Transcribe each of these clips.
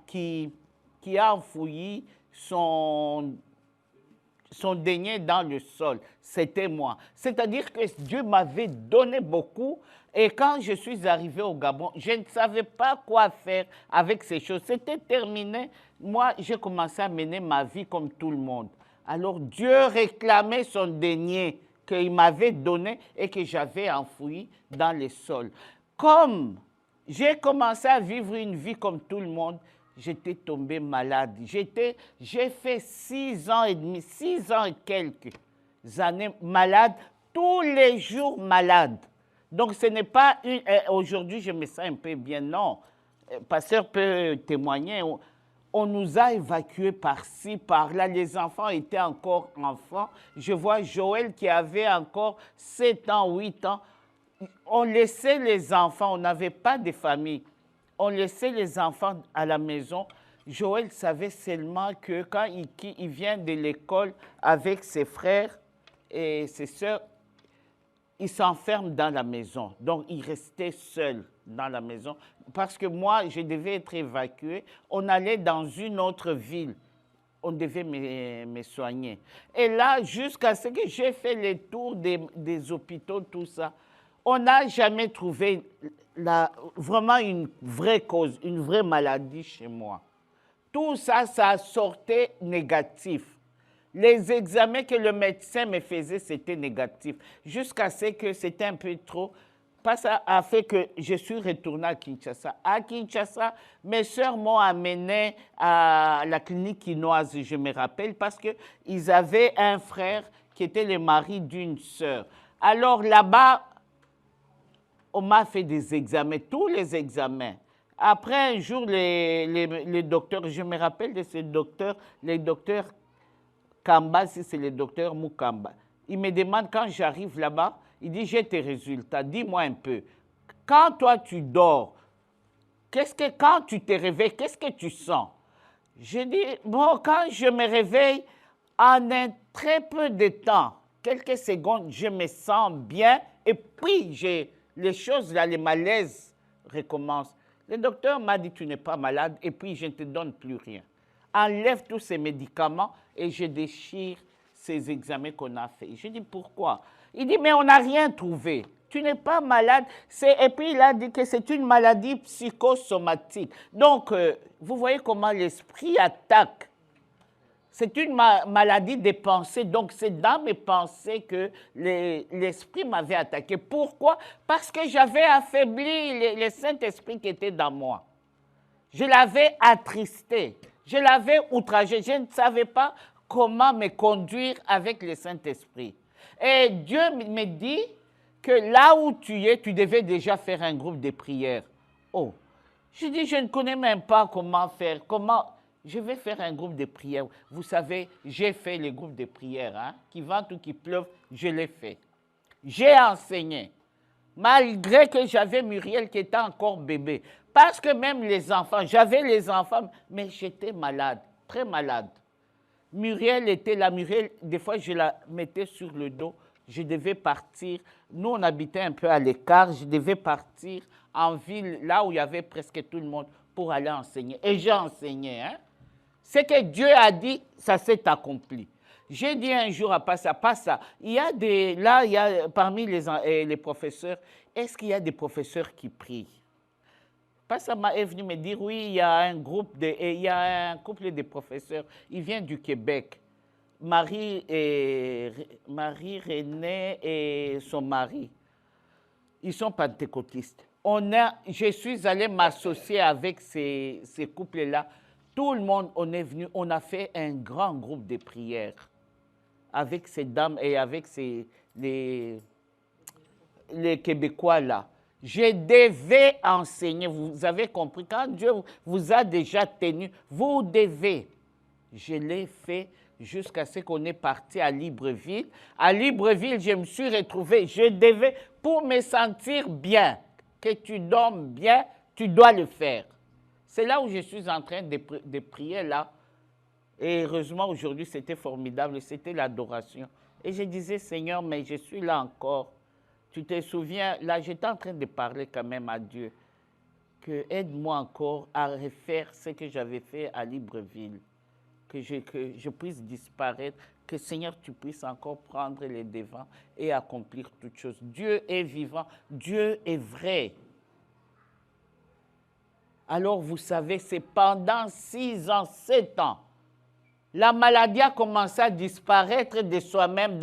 qui a enfoui son denier dans le sol. C'était moi. C'est-à-dire que Dieu m'avait donné beaucoup et quand je suis arrivé au Gabon, je ne savais pas quoi faire avec ces choses. C'était terminé. Moi, j'ai commencé à mener ma vie comme tout le monde. Alors Dieu réclamait son denier qu'il m'avait donné et que j'avais enfoui dans le sol. Comme j'ai commencé à vivre une vie comme tout le monde, j'étais tombé malade. J'ai fait 6 ans et demi, 6 ans et quelques années malade, tous les jours malade. Donc ce n'est pas aujourd'hui je me sens un peu bien, non. Pasteur peut témoigner, on nous a évacués par-ci, par-là. Les enfants étaient encore enfants. Je vois Joël qui avait encore 7 ans, 8 ans. On laissait les enfants, on n'avait pas de famille. On laissait les enfants à la maison. Joël savait seulement que quand il vient de l'école avec ses frères et ses sœurs, il s'enferme dans la maison. Donc, il restait seul dans la maison. Parce que moi, je devais être évacué. On allait dans une autre ville. On devait me soigner. Et là, jusqu'à ce que j'ai fait le tour des hôpitaux, tout ça, on n'a jamais trouvé vraiment une vraie cause, une vraie maladie chez moi. Tout ça, ça sortait négatif. Les examens que le médecin me faisait, c'était négatif. Jusqu'à ce que c'était un peu trop. Ça a fait que je suis retourné à Kinshasa. À Kinshasa, mes soeurs m'ont amené à la clinique quinoise, je me rappelle, parce qu'ils avaient un frère qui était le mari d'une sœur. Alors là-bas, on m'a fait des examens, tous les examens. Après, un jour, les docteurs, je me rappelle de ces docteurs, les docteurs Kamba, si c'est le docteur Mukamba, il me demande quand j'arrive là-bas, il dit, j'ai tes résultats, dis-moi un peu. Quand toi tu dors, quand tu te réveilles, qu'est-ce que tu sens? Je dis, bon, quand je me réveille, en un très peu de temps, quelques secondes, je me sens bien et puis les choses là, les malaises recommencent. Le docteur m'a dit, tu n'es pas malade et puis je ne te donne plus rien. Enlève tous ces médicaments et je déchire ces examens qu'on a faits. Je dis, pourquoi? Il dit, mais on n'a rien trouvé. Tu n'es pas malade. Et puis il a dit que c'est une maladie psychosomatique. Donc, vous voyez comment l'esprit attaque. C'est une maladie des pensées. Donc, c'est dans mes pensées que l'esprit m'avait attaqué. Pourquoi? Parce que j'avais affaibli le Saint-Esprit qui était dans moi. Je l'avais attristé. Je l'avais outragé. Je ne savais pas comment me conduire avec le Saint-Esprit. Et Dieu me dit que là où tu es, tu devais déjà faire un groupe de prière. Oh, je dis, je ne connais même pas comment faire. Je vais faire un groupe de prière. Vous savez, j'ai fait les groupes de prière. Hein, qu'il vente ou qu'il pleuve, je l'ai fait. J'ai enseigné. Malgré que j'avais Muriel qui était encore bébé. Parce que même les enfants, j'avais les enfants, mais j'étais malade, très malade. Muriel était là. Muriel, des fois, je la mettais sur le dos. Je devais partir. Nous, on habitait un peu à l'écart. Je devais partir en ville, là où il y avait presque tout le monde, pour aller enseigner. Et j'ai enseigné. Hein? Ce que Dieu a dit, ça s'est accompli. J'ai dit un jour à Passa, il y a parmi les professeurs, est-ce qu'il y a des professeurs qui prient? Passa est venu me dire, oui, il y a un couple de professeurs, il vient du Québec. Marie-Renée et son mari, ils sont pentecôtistes. Je suis allé m'associer avec ces couples-là. Tout le monde, on est venu, on a fait un grand groupe de prières avec ces dames et avec les Québécois là. Je devais enseigner, vous avez compris, quand Dieu vous a déjà tenu, vous devez. Je l'ai fait jusqu'à ce qu'on est parti à Libreville. À Libreville, je me suis retrouvé, je devais, pour me sentir bien, que tu dormes bien, tu dois le faire. C'est là où je suis en train de prier là. Et heureusement, aujourd'hui, c'était formidable, c'était l'adoration. Et je disais, Seigneur, mais je suis là encore. Tu te souviens, là, j'étais en train de parler quand même à Dieu. que aide-moi encore à refaire ce que j'avais fait à Libreville, que je puisse disparaître, que Seigneur, tu puisses encore prendre les devants et accomplir toutes choses. Dieu est vivant, Dieu est vrai. Alors vous savez, c'est pendant 6 ans, 7 ans, la maladie a commencé à disparaître de soi-même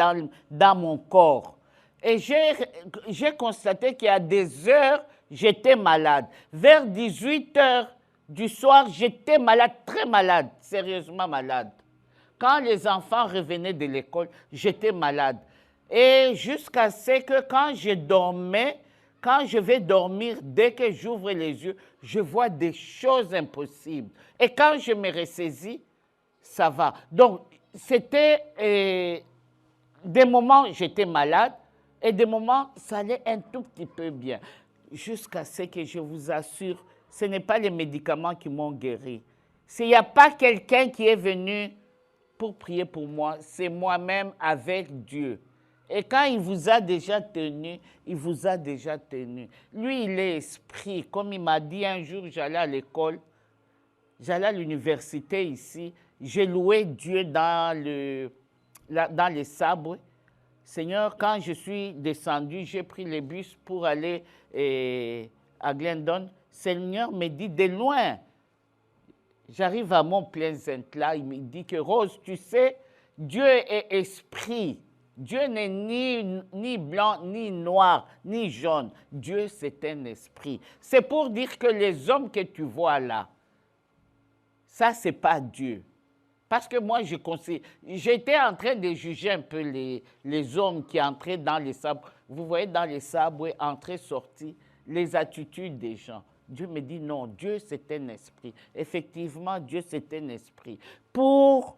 dans mon corps. Et j'ai constaté qu'il y a des heures, j'étais malade. Vers 18 heures du soir, j'étais malade, très malade, sérieusement malade. Quand les enfants revenaient de l'école, j'étais malade. Et jusqu'à ce que quand je dormais, quand je vais dormir, dès que j'ouvre les yeux, je vois des choses impossibles. Et quand je me ressaisis, ça va. Donc, c'était des moments, j'étais malade, et des moments, ça allait un tout petit peu bien. Jusqu'à ce que je vous assure, ce n'est pas les médicaments qui m'ont guéri. S'il n'y a pas quelqu'un qui est venu pour prier pour moi, c'est moi-même avec Dieu. Et quand il vous a déjà tenu, il vous a déjà tenu. Lui, il est esprit. Comme il m'a dit un jour, j'allais à l'école, j'allais à l'université ici, j'ai loué Dieu dans les sabres. Seigneur, quand je suis descendu, j'ai pris le bus pour aller à Glendon. Seigneur me dit de loin, j'arrive à mon plein là, il me dit que Rose, tu sais, Dieu est esprit. Dieu n'est ni blanc, ni noir, ni jaune. Dieu, c'est un esprit. C'est pour dire que les hommes que tu vois là, ça, ce n'est pas Dieu. Parce que moi, j'étais en train de juger un peu les hommes qui entraient dans les sabres. Vous voyez, dans les sabres, entrée, sortie, les attitudes des gens. Dieu me dit non, Dieu c'est un esprit. Effectivement, Dieu c'est un esprit. Pour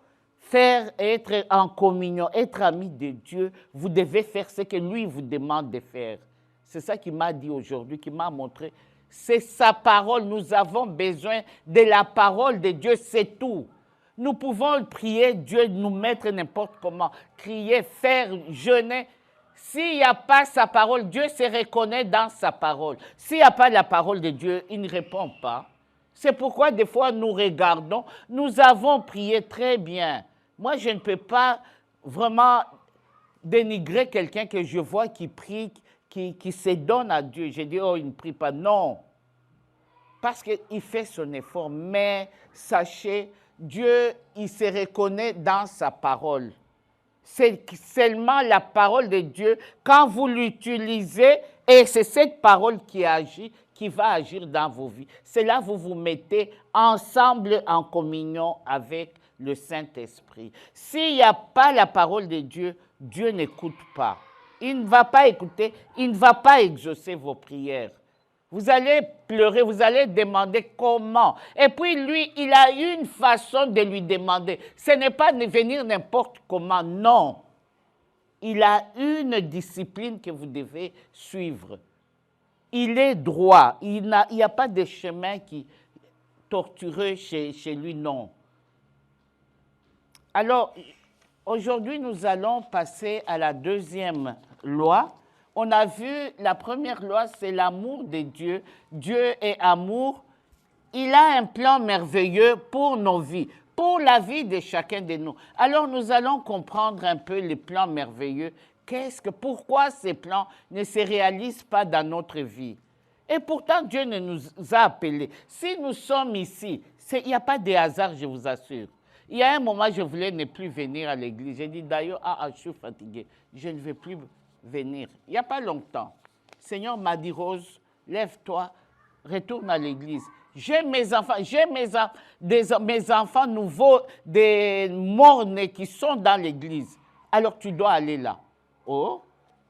être en communion, être ami de Dieu, vous devez faire ce que lui vous demande de faire. C'est ça qu'il m'a dit aujourd'hui, qu'il m'a montré. C'est sa parole. Nous avons besoin de la parole de Dieu, c'est tout. Nous pouvons prier Dieu, nous mettre n'importe comment, crier, faire, jeûner. S'il n'y a pas sa parole, Dieu se reconnaît dans sa parole. S'il n'y a pas la parole de Dieu, il ne répond pas. C'est pourquoi des fois nous regardons, nous avons prié très bien. Moi, je ne peux pas vraiment dénigrer quelqu'un que je vois qui prie, qui se donne à Dieu. Je dis, oh, il ne prie pas. Non, parce qu'il fait son effort. Mais sachez, Dieu, il se reconnaît dans sa parole. C'est seulement la parole de Dieu, quand vous l'utilisez, et c'est cette parole qui agit, qui va agir dans vos vies. C'est là que vous vous mettez ensemble en communion avec le Saint-Esprit. S'il n'y a pas la parole de Dieu, Dieu n'écoute pas. Il ne va pas écouter, il ne va pas exaucer vos prières. Vous allez pleurer, vous allez demander comment. Et puis lui, il a une façon de lui demander. Ce n'est pas de venir n'importe comment, non. Il a une discipline que vous devez suivre. Il est droit, il n'y a pas de chemin qui tortureux chez lui, non. Alors, aujourd'hui, nous allons passer à la deuxième loi. On a vu, la première loi, c'est l'amour de Dieu. Dieu est amour. Il a un plan merveilleux pour nos vies, pour la vie de chacun de nous. Alors, nous allons comprendre un peu les plans merveilleux. Pourquoi ces plans ne se réalisent pas dans notre vie? Et pourtant, Dieu ne nous a appelés. Si nous sommes ici, il n'y a pas de hasard, je vous assure. Il y a un moment, je voulais ne plus venir à l'église. J'ai dit, d'ailleurs, je suis fatigué. Je ne vais plus venir. Il n'y a pas longtemps. Le Seigneur m'a dit, Rose, lève-toi, retourne à l'église. J'ai mes enfants, mes enfants nouveaux, des morts-nés qui sont dans l'église. Alors tu dois aller là. Oh,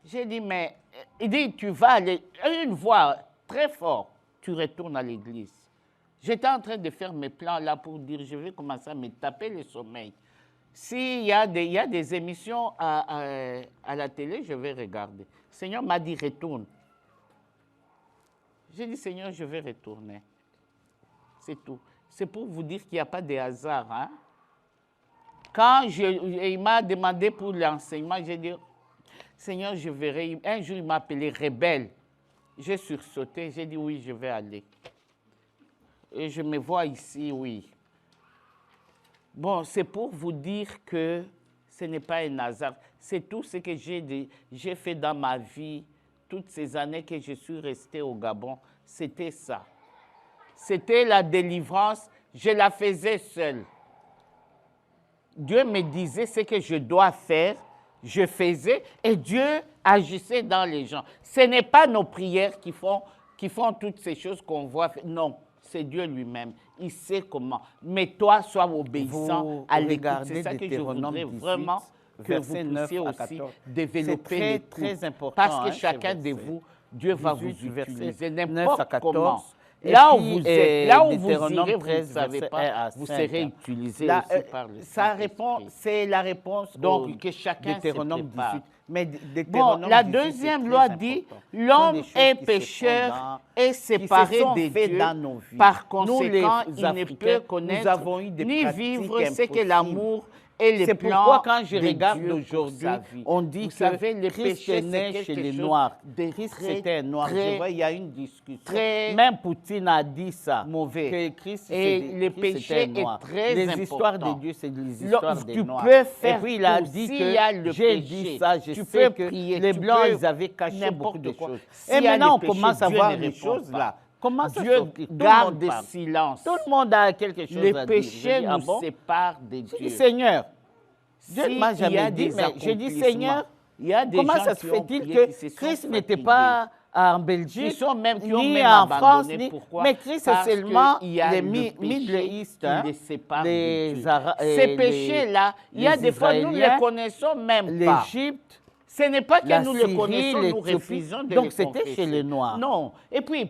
j'ai dit, mais, il dit, tu vas aller, une voix très forte, tu retournes à l'église. J'étais en train de faire mes plans là pour dire, je vais commencer à me taper le sommeil. S'il y a des émissions à la télé, je vais regarder. Le Seigneur m'a dit, retourne. J'ai dit, Seigneur, je vais retourner. C'est tout. C'est pour vous dire qu'il n'y a pas de hasard. Hein? Quand il m'a demandé pour l'enseignement, j'ai dit, Seigneur, je verrai. Un jour, il m'a appelé rebelle. J'ai sursauté, j'ai dit, oui, je vais aller. je me vois ici, oui. Bon, c'est pour vous dire que ce n'est pas un hasard. C'est tout ce que j'ai fait dans ma vie, toutes ces années que je suis resté au Gabon, c'était ça. C'était la délivrance, je la faisais seule. Dieu me disait ce que je dois faire, je faisais et Dieu agissait dans les gens. Ce n'est pas nos prières qui font toutes ces choses qu'on voit. Non, c'est Dieu lui-même. Il sait comment. Mais toi, sois obéissant à l'écoute. C'est ça que je voudrais vraiment que vous puissiez aussi développer l'écoute. Très important. Parce que chacun de vous, Dieu va vous utiliser n'importe comment. Là où vous êtes, là où vous irez, vous ne savez pas, vous serez utilisé aussi par le Saint-Esprit. C'est la réponse donc que chacun se prépare. Mais bon, la deuxième loi dit, l'homme est pécheur et séparé de Dieu. Par conséquent, il ne peut connaître ni vivre ce que l'amour et les plans. C'est pourquoi quand je regarde aujourd'hui, on dit que le péché naît chez les Noirs. Christ c'était un Noir. Je vois, il y a une discussion. Même Poutine a dit ça. Mauvais. Que Christ, et le péché est très important. Les histoires de Dieu, c'est les histoires des Noirs. Tu peux faire. Et puis il a dit que j'ai dit ça, je sais que les Blancs, ils avaient caché beaucoup de choses. Et maintenant, on commence à voir les choses là. Comment Dieu garde le silence. Tout le monde a quelque chose à dire. Le péché nous sépare de Dieu. Seigneur, Dieu ne m'a jamais dit, mais je dis Seigneur, comment ça se fait-il que Christ n'était pas en Belgique, ni en France, mais Christ c'est seulement les Middle East, les Arabes. Ces péchés-là, il y a des fois, nous ne les connaissons même pas. L'Égypte. Ce n'est pas que nous le connaissons, nous refusons de le confesser. Donc c'était chez les Noirs. Non. Et puis,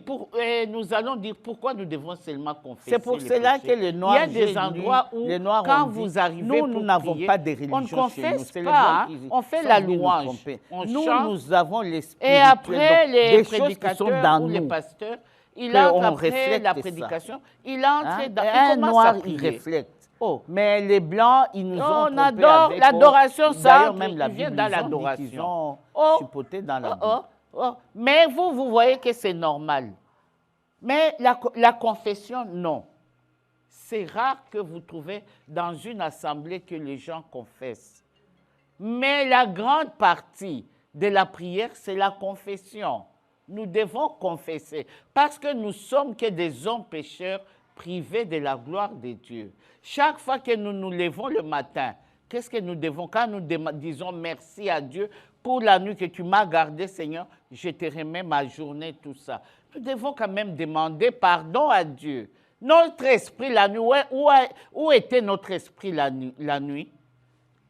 nous allons dire pourquoi nous devons seulement confesser. C'est pour cela que les Noirs, il y a des endroits où, quand vous arrivez, nous n'avons pas de religion. On ne confesse pas, on fait la louange. On chante. Nous avons l'esprit. Et après, les prédicateurs ou les pasteurs, il entre après la prédication, il entre dans... Un Noir, il reflète. Oh. Mais les Blancs, ils nous ont trompés. On adore l'adoration, ça. Même la Bible, dans l'adoration. Chipoté dans la Mais vous voyez que c'est normal. Mais la confession, non. C'est rare que vous trouvez dans une assemblée que les gens confessent. Mais la grande partie de la prière, c'est la confession. Nous devons confesser parce que nous sommes que des hommes pécheurs privés de la gloire de Dieu. Chaque fois que nous nous levons le matin, qu'est-ce que nous devons? Quand nous disons merci à Dieu pour la nuit que tu m'as gardé, Seigneur, je te remets ma journée, tout ça. Nous devons quand même demander pardon à Dieu. Notre esprit la nuit, où était notre esprit la nuit?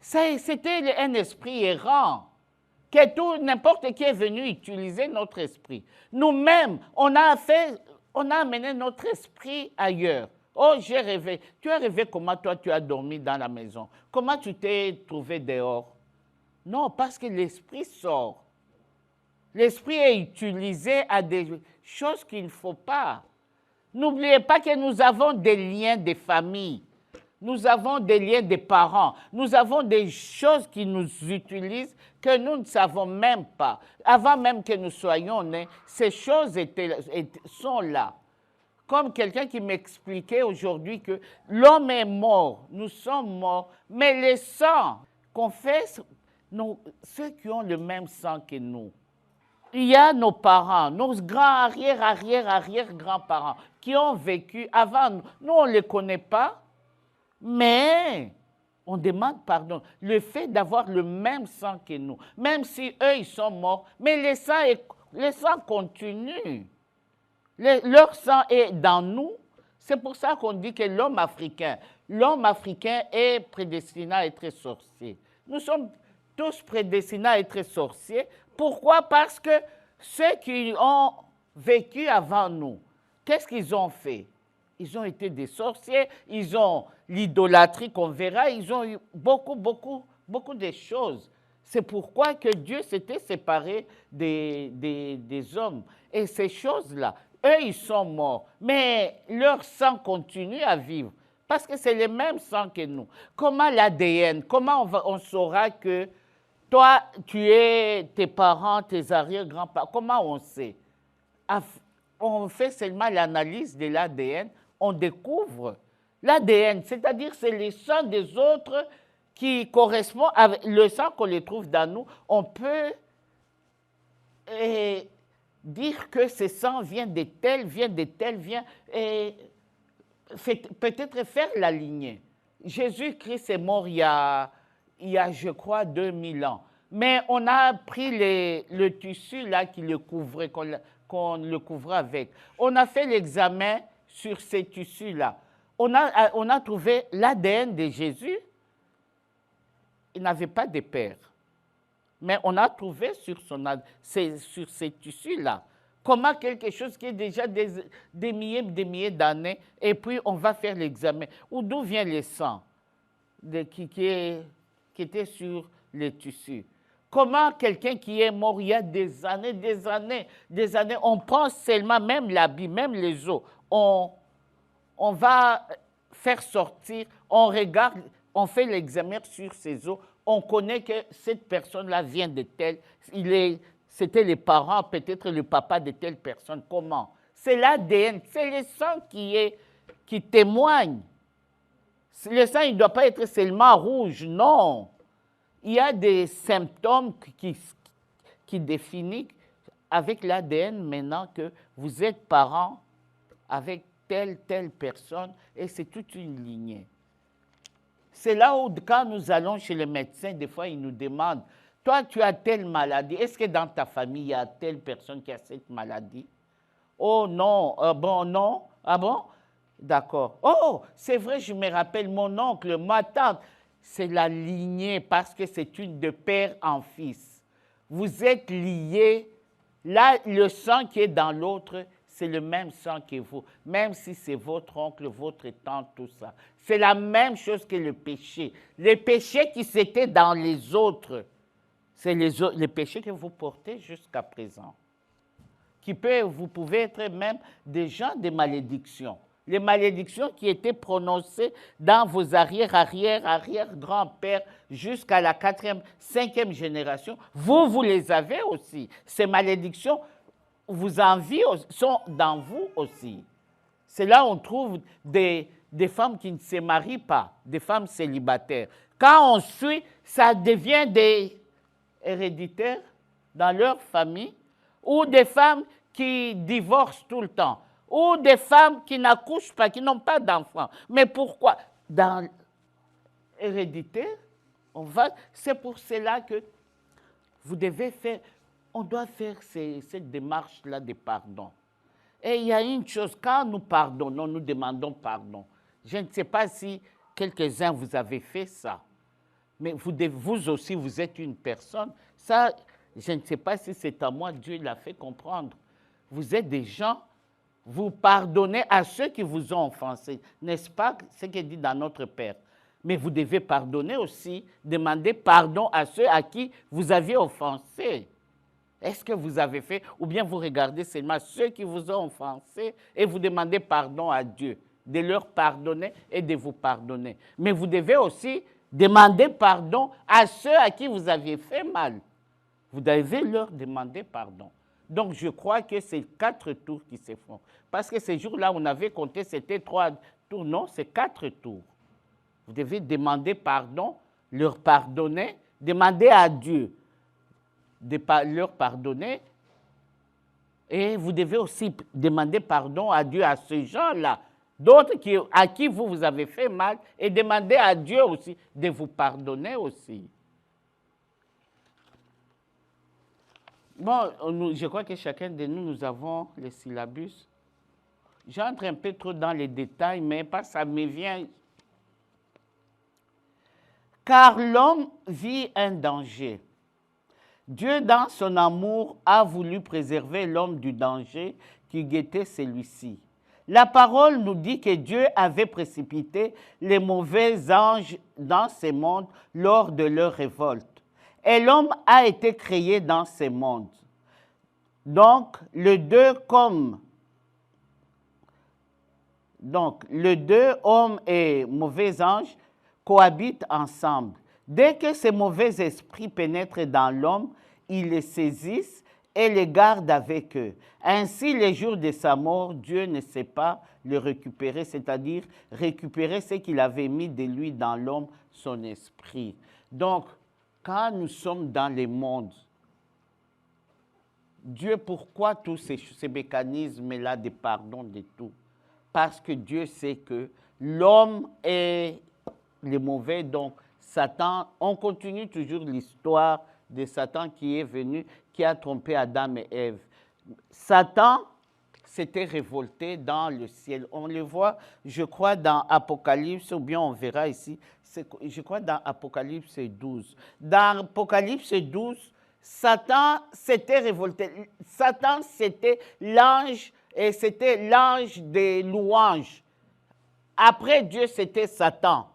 C'était un esprit errant. Que n'importe qui est venu utiliser notre esprit. Nous-mêmes, on a amené notre esprit ailleurs. Oh, j'ai rêvé. Tu as rêvé comment toi tu as dormi dans la maison? Comment tu t'es trouvé dehors? Non, parce que l'esprit sort. L'esprit est utilisé à des choses qu'il ne faut pas. N'oubliez pas que nous avons des liens de famille. Nous avons des liens de parents. Nous avons des choses qui nous utilisent que nous ne savons même pas. Avant même que nous soyons nés, ces choses sont là. Comme quelqu'un qui m'expliquait aujourd'hui que l'homme est mort, nous sommes morts, mais le sang qu'on fait, ceux qui ont le même sang que nous, il y a nos parents, nos grands arrière-grands-parents qui ont vécu avant nous. Nous, on ne les connaît pas, mais on demande pardon. Le fait d'avoir le même sang que nous, même si eux, ils sont morts, mais le sang continue. Leur sang est dans nous. C'est pour ça qu'on dit que l'homme africain est prédestiné à être sorcier. Nous sommes tous prédestinés à être sorciers. Pourquoi? Parce que ceux qui ont vécu avant nous, qu'est-ce qu'ils ont fait? Ils ont été des sorciers, ils ont l'idolâtrie qu'on verra, ils ont eu beaucoup de choses. C'est pourquoi que Dieu s'était séparé des hommes. Et ces choses-là, eux, ils sont morts, mais leur sang continue à vivre, parce que c'est le même sang que nous. Comment l'ADN, comment on saura que toi, tu es tes parents, tes arrière-grands-parents, comment on sait? On fait seulement l'analyse de l'ADN on découvre l'ADN, c'est-à-dire c'est le sang des autres qui correspond avec le sang qu'on les trouve dans nous. On peut dire que ce sang vient de tel, vient, et peut-être faire la lignée. Jésus-Christ est mort il y a, je crois, 2000 ans. Mais on a pris le tissu là qui le couvrait, qu'on le couvrait avec. On a fait l'examen sur ces tissus-là. On a trouvé l'ADN de Jésus. Il n'avait pas de père. Mais on a trouvé sur ces tissus-là comment quelque chose qui est déjà des milliers d'années, et puis on va faire l'examen. D'où vient le sang qui était sur les tissus? Comment quelqu'un qui est mort il y a des années, on prend seulement même l'habit, même les os, on va faire sortir, on regarde, on fait l'examen sur ses os, on connaît que cette personne-là vient de tel, c'était les parents, peut-être le papa de telle personne. Comment? C'est l'ADN, c'est le sang qui témoigne. Le sang, il ne doit pas être seulement rouge, non. Il y a des symptômes qui définissent avec l'ADN maintenant que vous êtes parents avec telle personne, et c'est toute une lignée. C'est là où, quand nous allons chez les médecins, des fois, ils nous demandent, toi, tu as telle maladie, est-ce que dans ta famille, il y a telle personne qui a cette maladie? Oh non, bon, non, ah bon? D'accord. Oh, c'est vrai, je me rappelle, mon oncle, ma tante, c'est la lignée parce que c'est une de père en fils. Vous êtes liés, là, le sang qui est dans l'autre, c'est le même sang que vous, même si c'est votre oncle, votre tante, tout ça. C'est la même chose que le péché. Les péchés qui s'étaient dans les autres, c'est les péchés que vous portez jusqu'à présent. Vous pouvez être même des gens de malédiction. Les malédictions qui étaient prononcées dans vos arrière-grands-pères jusqu'à la 4e, 5e génération, vous les avez aussi. Ces malédictions vous envient, sont dans vous aussi. C'est là où on trouve des femmes qui ne se marient pas, des femmes célibataires. Quand on suit, ça devient des héréditaires dans leur famille, ou des femmes qui divorcent tout le temps, ou des femmes qui n'accouchent pas, qui n'ont pas d'enfants. Mais pourquoi? Dans l'héréditaire, c'est pour cela que vous devez faire, on doit faire cette démarche-là de pardon. Et il y a une chose, quand nous pardonnons, nous demandons pardon. Je ne sais pas si quelques-uns vous avez fait ça, mais vous aussi, vous êtes une personne. Ça, je ne sais pas si c'est à moi, Dieu l'a fait comprendre. Vous êtes des gens, vous pardonnez à ceux qui vous ont offensés. N'est-ce pas ce qui est dit dans notre Père? Mais vous devez pardonner aussi, demander pardon à ceux à qui vous aviez offensé. Est-ce que vous avez fait, ou bien vous regardez seulement ceux qui vous ont offensé et vous demandez pardon à Dieu, de leur pardonner et de vous pardonner. Mais vous devez aussi demander pardon à ceux à qui vous aviez fait mal. Vous devez leur demander pardon. Donc, je crois que c'est 4 tours qui se font. Parce que ces jours-là, on avait compté, c'était 3 tours. Non, c'est 4 tours. Vous devez demander pardon, leur pardonner, demander à Dieu de leur pardonner. Et vous devez aussi demander pardon à Dieu à ces gens-là, d'autres à qui vous avez fait mal, et demander à Dieu aussi de vous pardonner aussi. Bon, je crois que chacun de nous, nous avons les syllabus. J'entre un peu trop dans les détails, mais ça me vient. Car l'homme vit un danger. Dieu, dans son amour, a voulu préserver l'homme du danger qui guettait celui-ci. La parole nous dit que Dieu avait précipité les mauvais anges dans ce monde lors de leur révolte. Et l'homme a été créé dans ce monde. Donc, les deux, hommes et mauvais anges, cohabitent ensemble. Dès que ces mauvais esprits pénètrent dans l'homme, ils les saisissent et les gardent avec eux. Ainsi, les jours de sa mort, Dieu ne s'est pas le récupérer, c'est-à-dire récupérer ce qu'il avait mis de lui dans l'homme, son esprit. Donc, quand nous sommes dans les mondes, Dieu, pourquoi tous ces mécanismes-là de pardon, de tout? Parce que Dieu sait que l'homme est le mauvais, donc Satan, on continue toujours l'histoire de Satan qui est venu, qui a trompé Adam et Ève. Satan s'était révolté dans le ciel. On le voit, je crois, dans Apocalypse, ou bien on verra ici, je crois dans Apocalypse 12. Dans Apocalypse 12, Satan s'était révolté. Satan, c'était l'ange, et c'était l'ange des louanges. Après Dieu, c'était Satan.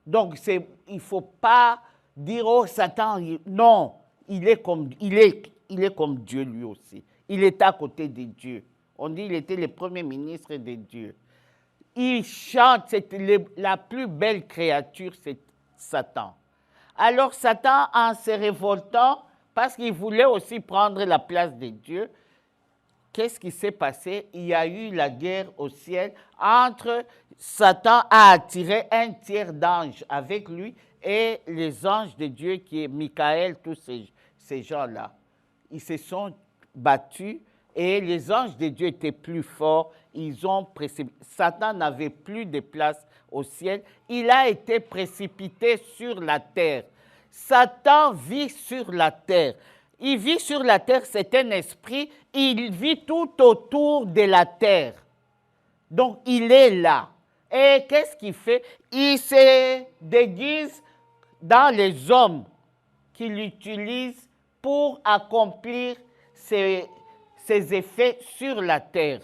Donc, il ne faut pas dire, oh, Satan, non, il est comme Dieu lui aussi. Il est à côté de Dieu. On dit qu'il était le premier ministre de Dieu. Il chante, c'est la plus belle créature, c'est Satan. Alors, Satan, en se révoltant, parce qu'il voulait aussi prendre la place de Dieu, qu'est-ce qui s'est passé? Il y a eu la guerre au ciel entre Satan a attiré un tiers d'anges avec lui et les anges de Dieu qui est Michael, tous ces gens-là. Ils se sont battus et les anges de Dieu étaient plus forts. Satan n'avait plus de place au ciel. Il a été précipité sur la terre. Satan vit sur la terre. Il vit sur la terre, c'est un esprit, il vit tout autour de la terre. Donc, il est là. Et qu'est-ce qu'il fait? Il se déguise dans les hommes qu'il utilise pour accomplir ses effets sur la terre.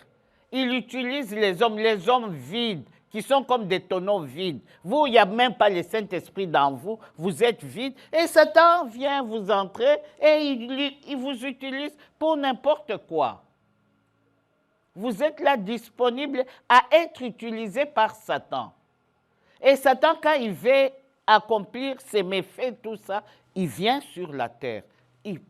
Il utilise les hommes vides, qui sont comme des tonneaux vides. Vous, il n'y a même pas le Saint-Esprit dans vous, vous êtes vide. Et Satan vient vous entrer et il vous utilise pour n'importe quoi. Vous êtes là disponible à être utilisé par Satan. Et Satan, quand il veut accomplir ses méfaits, tout ça, il vient sur la terre. Il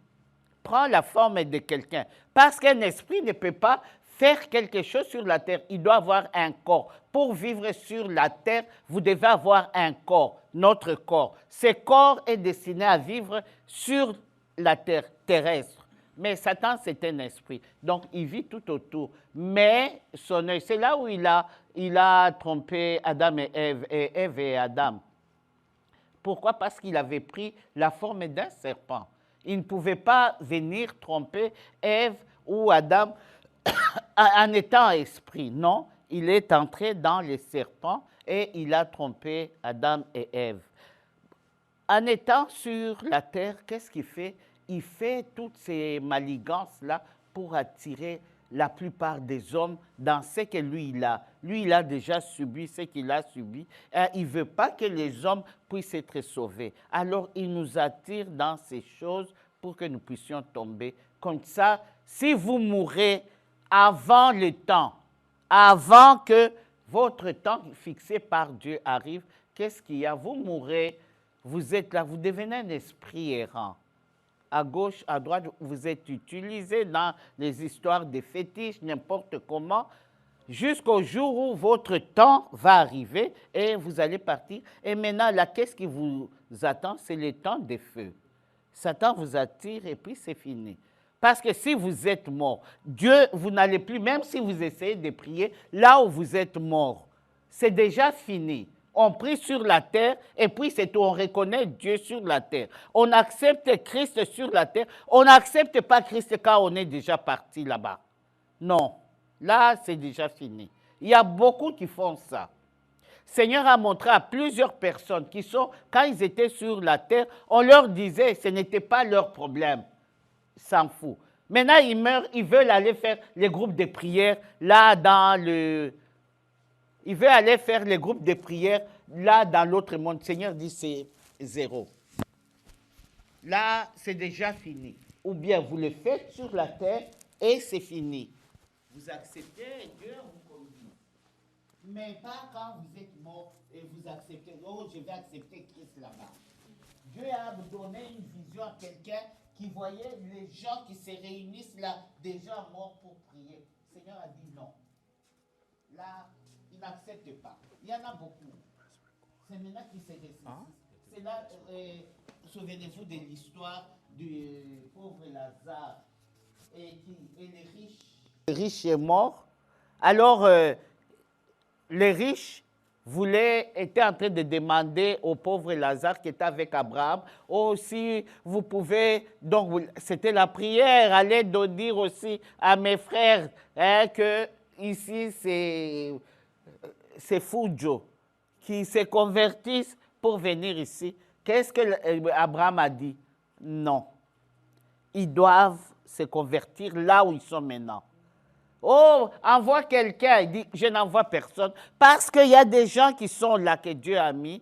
prend la forme de quelqu'un. Parce qu'un esprit ne peut pas faire quelque chose sur la terre. Il doit avoir un corps. Pour vivre sur la terre, vous devez avoir un corps, notre corps. Ce corps est destiné à vivre sur la terre terrestre. Mais Satan, c'est un esprit. Donc, il vit tout autour. Mais son œil, c'est là où il a trompé Adam et Ève, et Ève et Adam. Pourquoi? Parce qu'il avait pris la forme d'un serpent. Il ne pouvait pas venir tromper Ève ou Adam en étant esprit. Non, il est entré dans les serpents et il a trompé Adam et Ève. En étant sur la terre, qu'est-ce qu'il fait? Il fait toutes ces manigances-là pour attirer la plupart des hommes dans ce que lui, il a. Lui, il a déjà subi ce qu'il a subi. Il ne veut pas que les hommes puissent être sauvés. Alors, il nous attire dans ces choses pour que nous puissions tomber. Comme ça, si vous mourrez avant le temps, avant que votre temps fixé par Dieu arrive, qu'est-ce qu'il y a? Vous mourrez, vous êtes là, vous devenez un esprit errant. À gauche, à droite, vous êtes utilisé dans les histoires de fétiches, n'importe comment, jusqu'au jour où votre temps va arriver et vous allez partir. Et maintenant, là, qu'est-ce qui vous attend? C'est le temps des feux. Satan vous attire et puis c'est fini. Parce que si vous êtes mort, Dieu, vous n'allez plus, même si vous essayez de prier, là où vous êtes mort, c'est déjà fini. On prie sur la terre et puis c'est tout. On reconnaît Dieu sur la terre. On accepte Christ sur la terre. On n'accepte pas Christ quand on est déjà parti là-bas. Non, là c'est déjà fini. Il y a beaucoup qui font ça. Seigneur a montré à plusieurs personnes qui sont, quand ils étaient sur la terre, on leur disait que ce n'était pas leur problème. S'en fout. Maintenant, ils meurent, ils veulent aller faire les groupes de prière là dans le... Ils veulent aller faire les groupes de prière là dans l'autre monde. Le Seigneur dit c'est zéro. Là, c'est déjà fini. Ou bien vous le faites sur la terre et c'est fini. Vous acceptez, Dieu vous conduit. Mais pas quand vous êtes mort et vous acceptez. Oh, je vais accepter Christ là-bas. Dieu a donné une vision à quelqu'un qui voyait les gens qui se réunissent là, des gens morts pour prier. Le Seigneur a dit non. là, ils n'acceptent pas. Il y en a beaucoup. C'est maintenant qu'ils se ressaisissent. C'est là, souvenez-vous de l'histoire du pauvre Lazare et les riches. Le riche est mort. Alors, les riches étaient en train de demander au pauvre Lazare qui était avec Abraham, oh, si vous pouvez, donc c'était la prière, allez dire aussi à mes frères que ici c'est Fujo, qui se convertissent pour venir ici. Qu'est-ce que Abraham a dit? Non, ils doivent se convertir là où ils sont maintenant. Oh, envoie quelqu'un. Il dit, je n'envoie personne. Parce qu'il y a des gens qui sont là, que Dieu a mis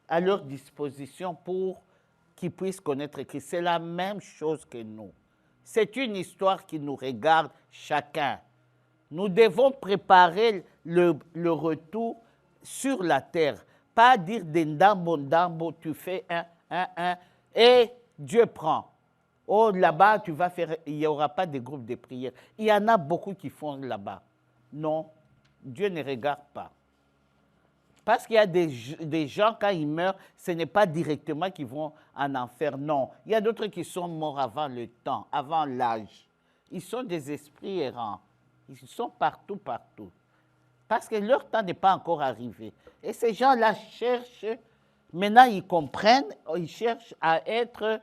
à leur disposition pour qu'ils puissent connaître Christ. C'est la même chose que nous. C'est une histoire qui nous regarde chacun. Nous devons préparer le retour sur la terre. Pas dire d'endambo, tu fais un, et Dieu prend. Oh, là-bas, tu vas faire, il n'y aura pas de groupe de prière. Il y en a beaucoup qui font là-bas. Non, Dieu ne regarde pas. Parce qu'il y a des gens, quand ils meurent, ce n'est pas directement qu'ils vont en enfer. Non, il y a d'autres qui sont morts avant le temps, avant l'âge. Ils sont des esprits errants. Ils sont partout, partout. Parce que leur temps n'est pas encore arrivé. Et ces gens-là cherchent, maintenant ils comprennent, ils cherchent à être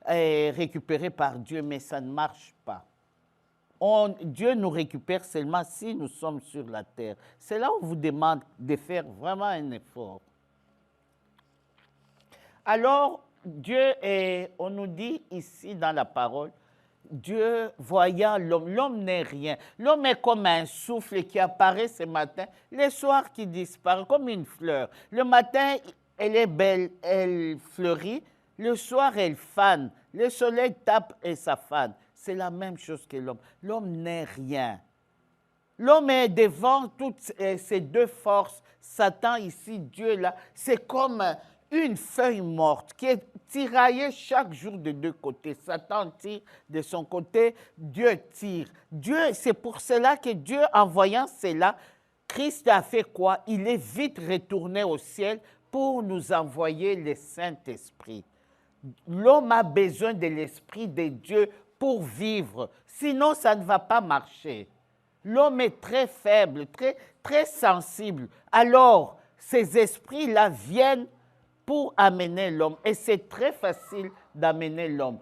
récupéré par Dieu, mais ça ne marche pas. Dieu nous récupère seulement si nous sommes sur la terre. C'est là où on vous demande de faire vraiment un effort. Alors, Dieu on nous dit ici dans la parole, Dieu voyant l'homme, l'homme n'est rien. L'homme est comme un souffle qui apparaît ce matin, le soir qui disparaît, comme une fleur. Le matin, elle est belle, elle fleurit. Le soir, elle fane. Le soleil tape et ça fane. C'est la même chose que l'homme. L'homme n'est rien. L'homme est devant toutes ces deux forces. Satan ici, Dieu là. C'est comme une feuille morte qui est tiraillée chaque jour de deux côtés. Satan tire de son côté, Dieu tire. Dieu, c'est pour cela que Dieu, en voyant cela, Christ a fait quoi? Il est vite retourné au ciel pour nous envoyer le Saint-Esprit. L'homme a besoin de l'Esprit de Dieu pour vivre. Sinon, ça ne va pas marcher. L'homme est très faible, très sensible. Alors, ces esprits-là viennent pour amener l'homme. Et c'est très facile d'amener l'homme.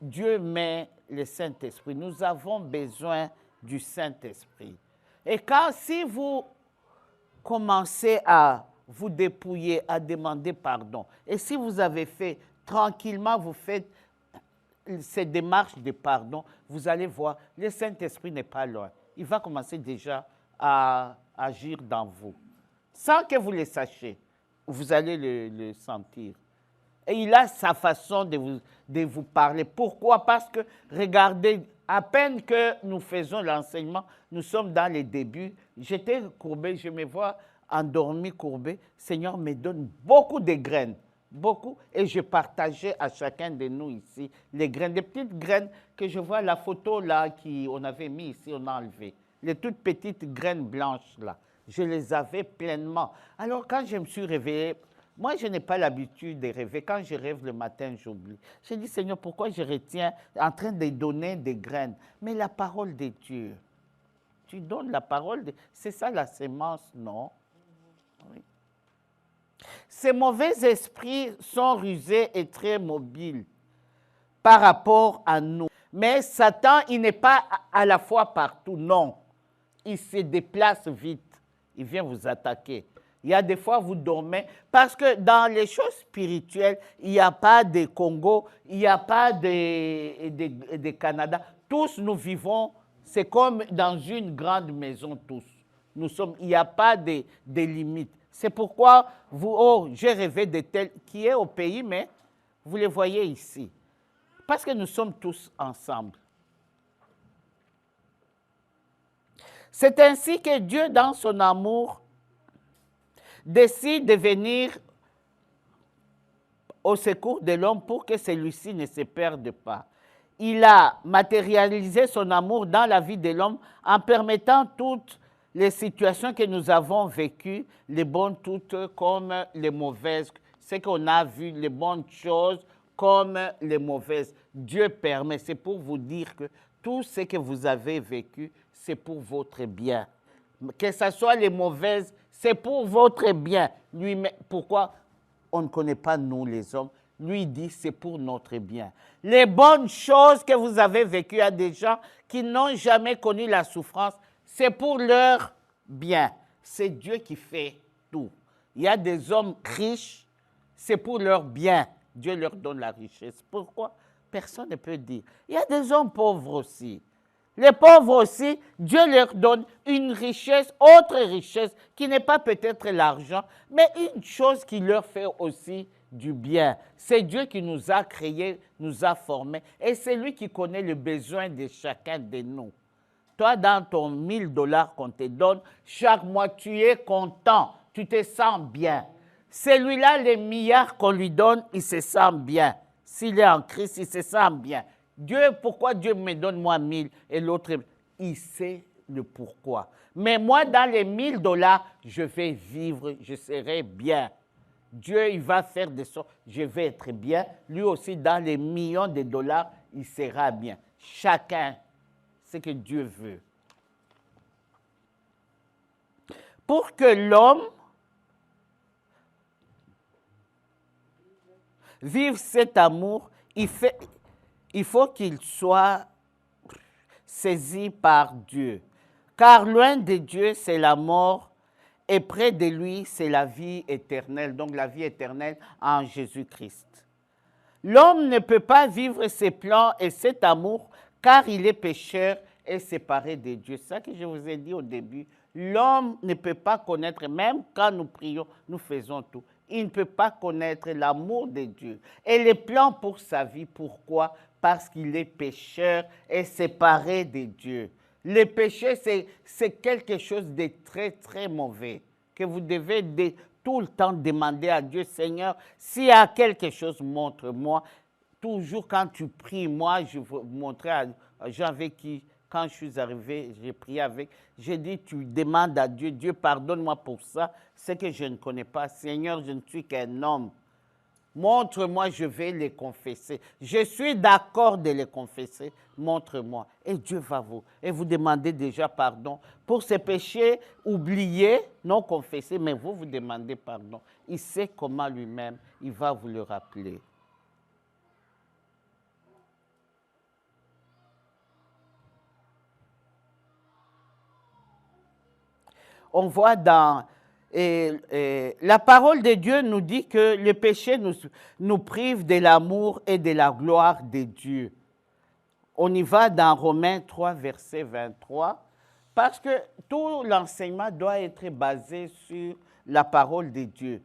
Dieu met le Saint-Esprit. Nous avons besoin du Saint-Esprit. Et si vous commencez à vous dépouiller, à demander pardon, et si vous avez fait tranquillement, vous faites ces démarches de pardon, vous allez voir, le Saint-Esprit n'est pas loin. Il va commencer déjà à agir dans vous. Sans que vous le sachiez, vous allez le sentir. Et il a sa façon de vous parler. Pourquoi? Parce que, regardez, à peine que nous faisons l'enseignement, nous sommes dans les débuts. J'étais courbé, je me vois endormi, courbé. Seigneur me donne beaucoup de graines. Beaucoup, et je partageais à chacun de nous ici les graines, des petites graines que je vois, la photo là qu'on avait mis ici, on a enlevé, les toutes petites graines blanches là, je les avais pleinement. Alors quand je me suis réveillé, moi je n'ai pas l'habitude de rêver, quand je rêve le matin j'oublie. J'ai dit Seigneur, pourquoi je retiens en train de donner des graines? Mais la parole de Dieu, tu donnes la parole, c'est ça la sémence, non? Oui. Ces mauvais esprits sont rusés et très mobiles par rapport à nous. Mais Satan, il n'est pas à la fois partout, non. Il se déplace vite, il vient vous attaquer. Il y a des fois, vous dormez, parce que dans les choses spirituelles, il n'y a pas de Congo, il n'y a pas de Canada. Tous nous vivons, c'est comme dans une grande maison tous. Il n'y a pas de limites. C'est pourquoi j'ai rêvé de tel qui est au pays, mais vous les voyez ici. Parce que nous sommes tous ensemble. C'est ainsi que Dieu, dans son amour, décide de venir au secours de l'homme pour que celui-ci ne se perde pas. Il a matérialisé son amour dans la vie de l'homme en permettant toutes les situations que nous avons vécues, les bonnes toutes comme les mauvaises, ce qu'on a vu, les bonnes choses comme les mauvaises. Dieu permet, c'est pour vous dire que tout ce que vous avez vécu, c'est pour votre bien. Que ce soit les mauvaises, c'est pour votre bien. Lui, pourquoi on ne connaît pas nous les hommes? Lui dit c'est pour notre bien. Les bonnes choses que vous avez vécues, il y a des gens qui n'ont jamais connu la souffrance, c'est pour leur bien. C'est Dieu qui fait tout. Il y a des hommes riches, c'est pour leur bien. Dieu leur donne la richesse. Pourquoi? Personne ne peut dire. Il y a des hommes pauvres aussi. Les pauvres aussi, Dieu leur donne une richesse, autre richesse, qui n'est pas peut-être l'argent, mais une chose qui leur fait aussi du bien. C'est Dieu qui nous a créés, nous a formés, et c'est lui qui connaît le besoin de chacun de nous. Toi, dans ton 1000 $ qu'on te donne, chaque mois, tu es content, tu te sens bien. Celui-là, les milliards qu'on lui donne, il se sent bien. S'il est en Christ, il se sent bien. Dieu, pourquoi Dieu me donne moi 1000 et l'autre, il sait le pourquoi. Mais moi, dans les 1000 $, je vais vivre, je serai bien. Dieu, il va faire de sorte, je vais être bien. Lui aussi, dans les millions de dollars, il sera bien. Chacun, ce que Dieu veut. Pour que l'homme vive cet amour, il faut qu'il soit saisi par Dieu. Car loin de Dieu, c'est la mort, et près de lui, c'est la vie éternelle. Donc la vie éternelle en Jésus-Christ. L'homme ne peut pas vivre ses plans et cet amour, car il est pécheur et séparé de Dieu. C'est ça que je vous ai dit au début. L'homme ne peut pas connaître, même quand nous prions, nous faisons tout. Il ne peut pas connaître l'amour de Dieu et les plans pour sa vie. Pourquoi? Parce qu'il est pécheur et séparé de Dieu. Le péché, c'est quelque chose de très, très mauvais que vous devez tout le temps demander à Dieu, Seigneur, s'il y a quelque chose, montre-moi. Toujours quand tu pries, moi, je veux montrer à Jean avec qui, quand je suis arrivé, j'ai prié avec, j'ai dit, tu demandes à Dieu, Dieu, pardonne-moi pour ça, c'est que je ne connais pas. Seigneur, je ne suis qu'un homme. Montre-moi, je vais les confesser. Je suis d'accord de les confesser. Montre-moi. Et Dieu va vous. Et vous demandez déjà pardon pour ces péchés oubliés, non confessés, mais vous demandez pardon. Il sait comment lui-même, il va vous le rappeler. On voit dans... la parole de Dieu nous dit que le péché nous prive de l'amour et de la gloire de Dieu. On y va dans Romains 3, verset 23, parce que tout l'enseignement doit être basé sur la parole de Dieu.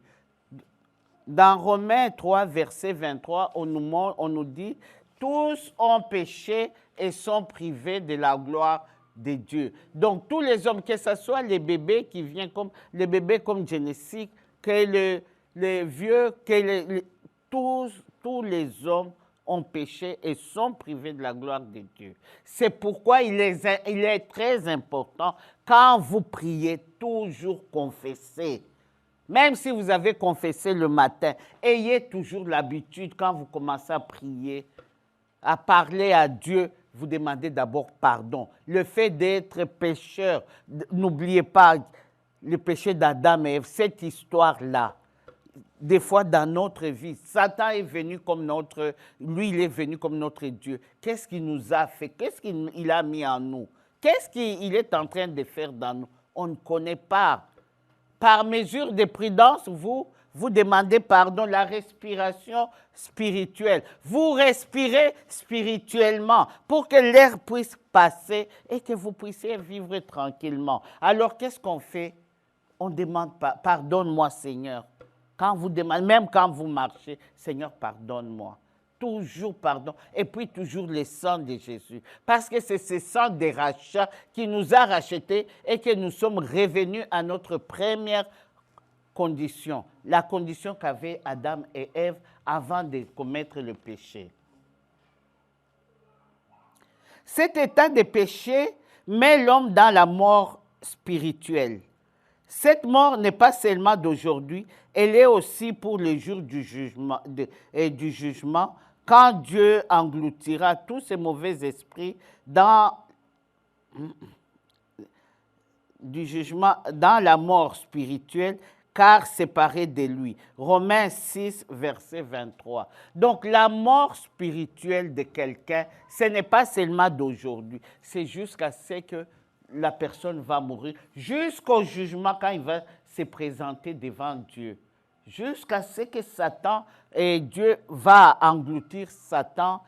Dans Romains 3, verset 23, on nous dit « Tous ont péché et sont privés de la gloire de Dieu. » Donc, tous les hommes, que ce soit les bébés qui viennent comme les bébés comme Genesis, que les vieux, que tous les hommes ont péché et sont privés de la gloire de Dieu. C'est pourquoi il est très important, quand vous priez, toujours confesser. Même si vous avez confessé le matin, ayez toujours l'habitude, quand vous commencez à prier, à parler à Dieu, vous demandez d'abord pardon. Le fait d'être pécheur, n'oubliez pas le péché d'Adam et Ève, cette histoire-là. Des fois dans notre vie, Satan est venu comme lui il est venu comme notre Dieu. Qu'est-ce qu'il nous a fait? Qu'est-ce qu'il a mis en nous? Qu'est-ce qu'il est en train de faire dans nous? On ne connaît pas. Par mesure de prudence, vous demandez pardon, la respiration spirituelle. Vous respirez spirituellement pour que l'air puisse passer et que vous puissiez vivre tranquillement. Alors, qu'est-ce qu'on fait? On demande pardonne-moi, Seigneur. Quand vous demandez, même quand vous marchez, Seigneur, pardonne-moi. Toujours pardon. Et puis toujours le sang de Jésus. Parce que c'est ce sang des rachats qui nous a rachetés et que nous sommes revenus à notre première condition. La condition qu'avaient Adam et Ève avant de commettre le péché. Cet état de péché met l'homme dans la mort spirituelle. Cette mort n'est pas seulement d'aujourd'hui, elle est aussi pour le jour du jugement, quand Dieu engloutira tous ces mauvais esprits du jugement dans la mort spirituelle, car séparés de lui. Romains 6, verset 23. Donc la mort spirituelle de quelqu'un, ce n'est pas seulement d'aujourd'hui, c'est jusqu'à ce que la personne va mourir, jusqu'au jugement quand il va se présenter devant Dieu, jusqu'à ce que Satan, et Dieu va engloutir Satan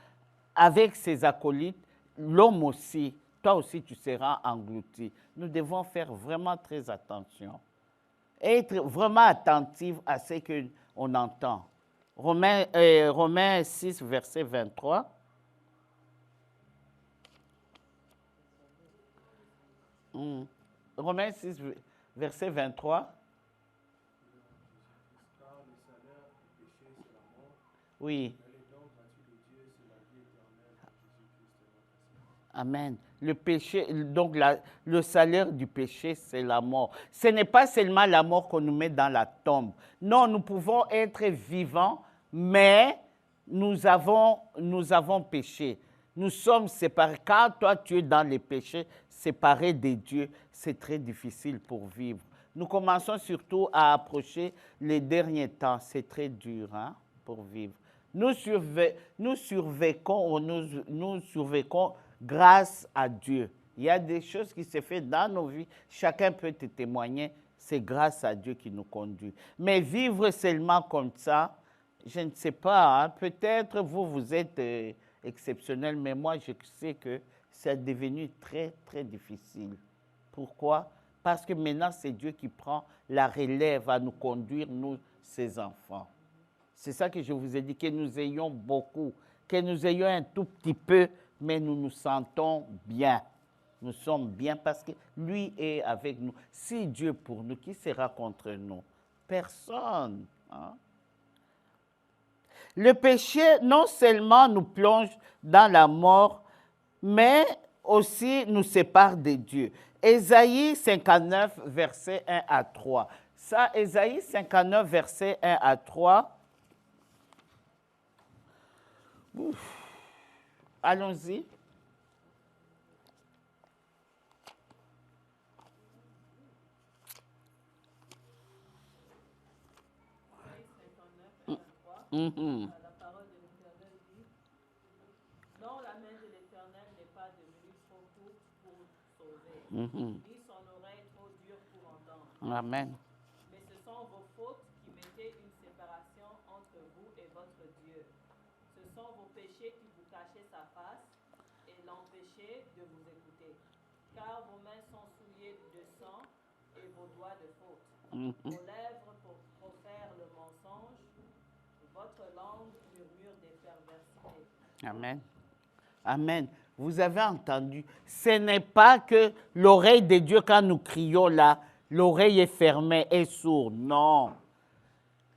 avec ses acolytes, l'homme aussi, toi aussi tu seras englouti. Nous devons faire vraiment très attention, être vraiment attentif à ce qu'on entend. Romains 6, verset 23. Romains 6, verset 23. Oui. Amen. Le péché, donc le salaire du péché, c'est la mort. Ce n'est pas seulement la mort qu'on nous met dans la tombe. Non, nous pouvons être vivants, mais nous avons péché. Nous sommes séparés. Quand toi, tu es dans les péchés, séparé de Dieu, c'est très difficile pour vivre. Nous commençons surtout à approcher les derniers temps. C'est très dur pour vivre. Nous survécons grâce à Dieu. Il y a des choses qui se font dans nos vies. Chacun peut te témoigner. C'est grâce à Dieu qui nous conduit. Mais vivre seulement comme ça, je ne sais pas. Peut-être vous êtes exceptionnel, mais moi, je sais que c'est devenu très, très difficile. Pourquoi? Parce que maintenant, c'est Dieu qui prend la relève à nous conduire, nous, ses enfants. C'est ça que je vous ai dit, que nous ayons beaucoup, que nous ayons un tout petit peu, mais nous nous sentons bien. Nous sommes bien parce que lui est avec nous. Si Dieu est pour nous, qui sera contre nous? Personne. Le péché, non seulement nous plonge dans la mort, mais aussi nous sépare de Dieu. Ésaïe 59, verset 1 à 3. Ça, Ésaïe 59, verset 1 à 3. Allons-y. La parole de l'Éternel dit, non, la main de l'Éternel n'est pas devenue trop courte pour sauver, ni son oreille trop dure pour entendre. Amen. Mais ce sont vos fautes qui mettaient une séparation entre vous et votre Dieu. Ce sont vos péchés qui vous cachaient sa face et l'empêchaient de vous écouter. Car vos mains sont souillées de sang et vos doigts de faute. Vos lèvres profèrent le mensonge. Votre langue murmure des perversités. Amen. Amen. Vous avez entendu, ce n'est pas que l'oreille de Dieu, quand nous crions là, l'oreille est fermée et sourde. Non.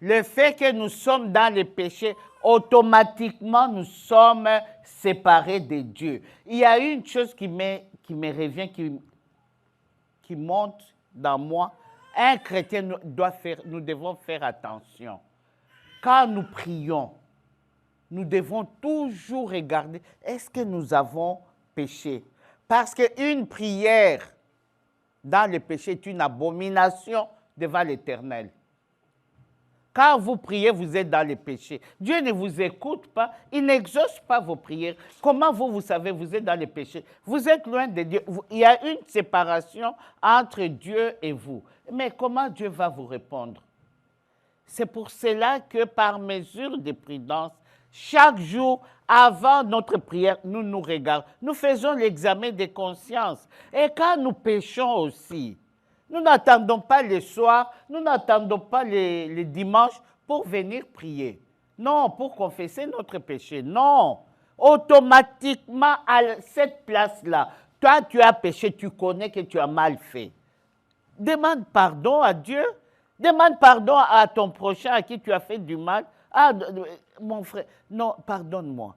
Le fait que nous sommes dans les péchés, automatiquement, nous sommes séparés de Dieu. Il y a une chose qui me revient, qui monte dans moi. Un chrétien nous devons faire attention. Quand nous prions, nous devons toujours regarder, est-ce que nous avons péché? Parce qu'une prière dans le péché est une abomination devant l'Éternel. Quand vous priez, vous êtes dans le péché. Dieu ne vous écoute pas, il n'exauce pas vos prières. Comment vous savez, vous êtes dans le péché? Vous êtes loin de Dieu. Il y a une séparation entre Dieu et vous. Mais comment Dieu va vous répondre? C'est pour cela que par mesure de prudence, chaque jour, avant notre prière, nous nous regardons. Nous faisons l'examen de conscience. Et quand nous péchons aussi, nous n'attendons pas le soir, nous n'attendons pas les dimanches pour venir prier. Non, pour confesser notre péché. Non. Automatiquement, à cette place-là, toi, tu as péché, tu connais que tu as mal fait. Demande pardon à Dieu. Demande pardon à ton prochain à qui tu as fait du mal. Ah, mon frère, non, pardonne-moi.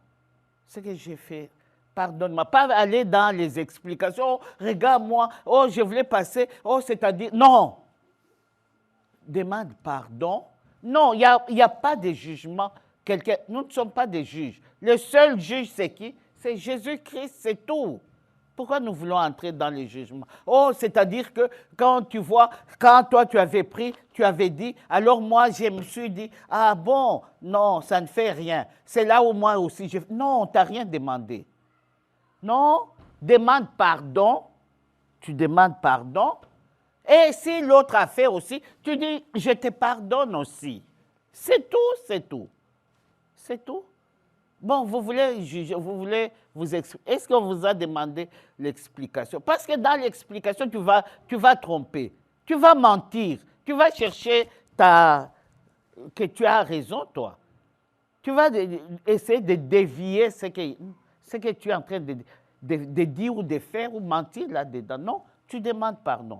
Ce que j'ai fait, Pardonne-moi. Pas aller dans les explications. Oh, regarde-moi. Oh, je voulais passer. Oh, c'est-à-dire. Non. Demande pardon. Non, il n'y a pas de jugement. Nous ne sommes pas des juges. Le seul juge, c'est qui? C'est Jésus-Christ, c'est tout. Pourquoi nous voulons entrer dans les jugements? Oh, c'est-à-dire que quand tu vois, quand toi tu avais pris, tu avais dit, alors moi je me suis dit, ah bon, non, ça ne fait rien. C'est là où moi aussi, non, tu n'as rien demandé. Non, demande pardon, tu demandes pardon. Et si l'autre a fait aussi, tu dis, je te pardonne aussi. C'est tout, c'est tout. C'est tout. Bon, vous voulez juger, vous voulez vous expliquer. Est-ce qu'on vous a demandé l'explication? Parce que dans l'explication, tu vas tromper, tu vas mentir, tu vas chercher que tu as raison, toi. Tu vas essayer de dévier ce que tu es en train de dire ou de faire ou mentir là-dedans. Non, tu demandes pardon.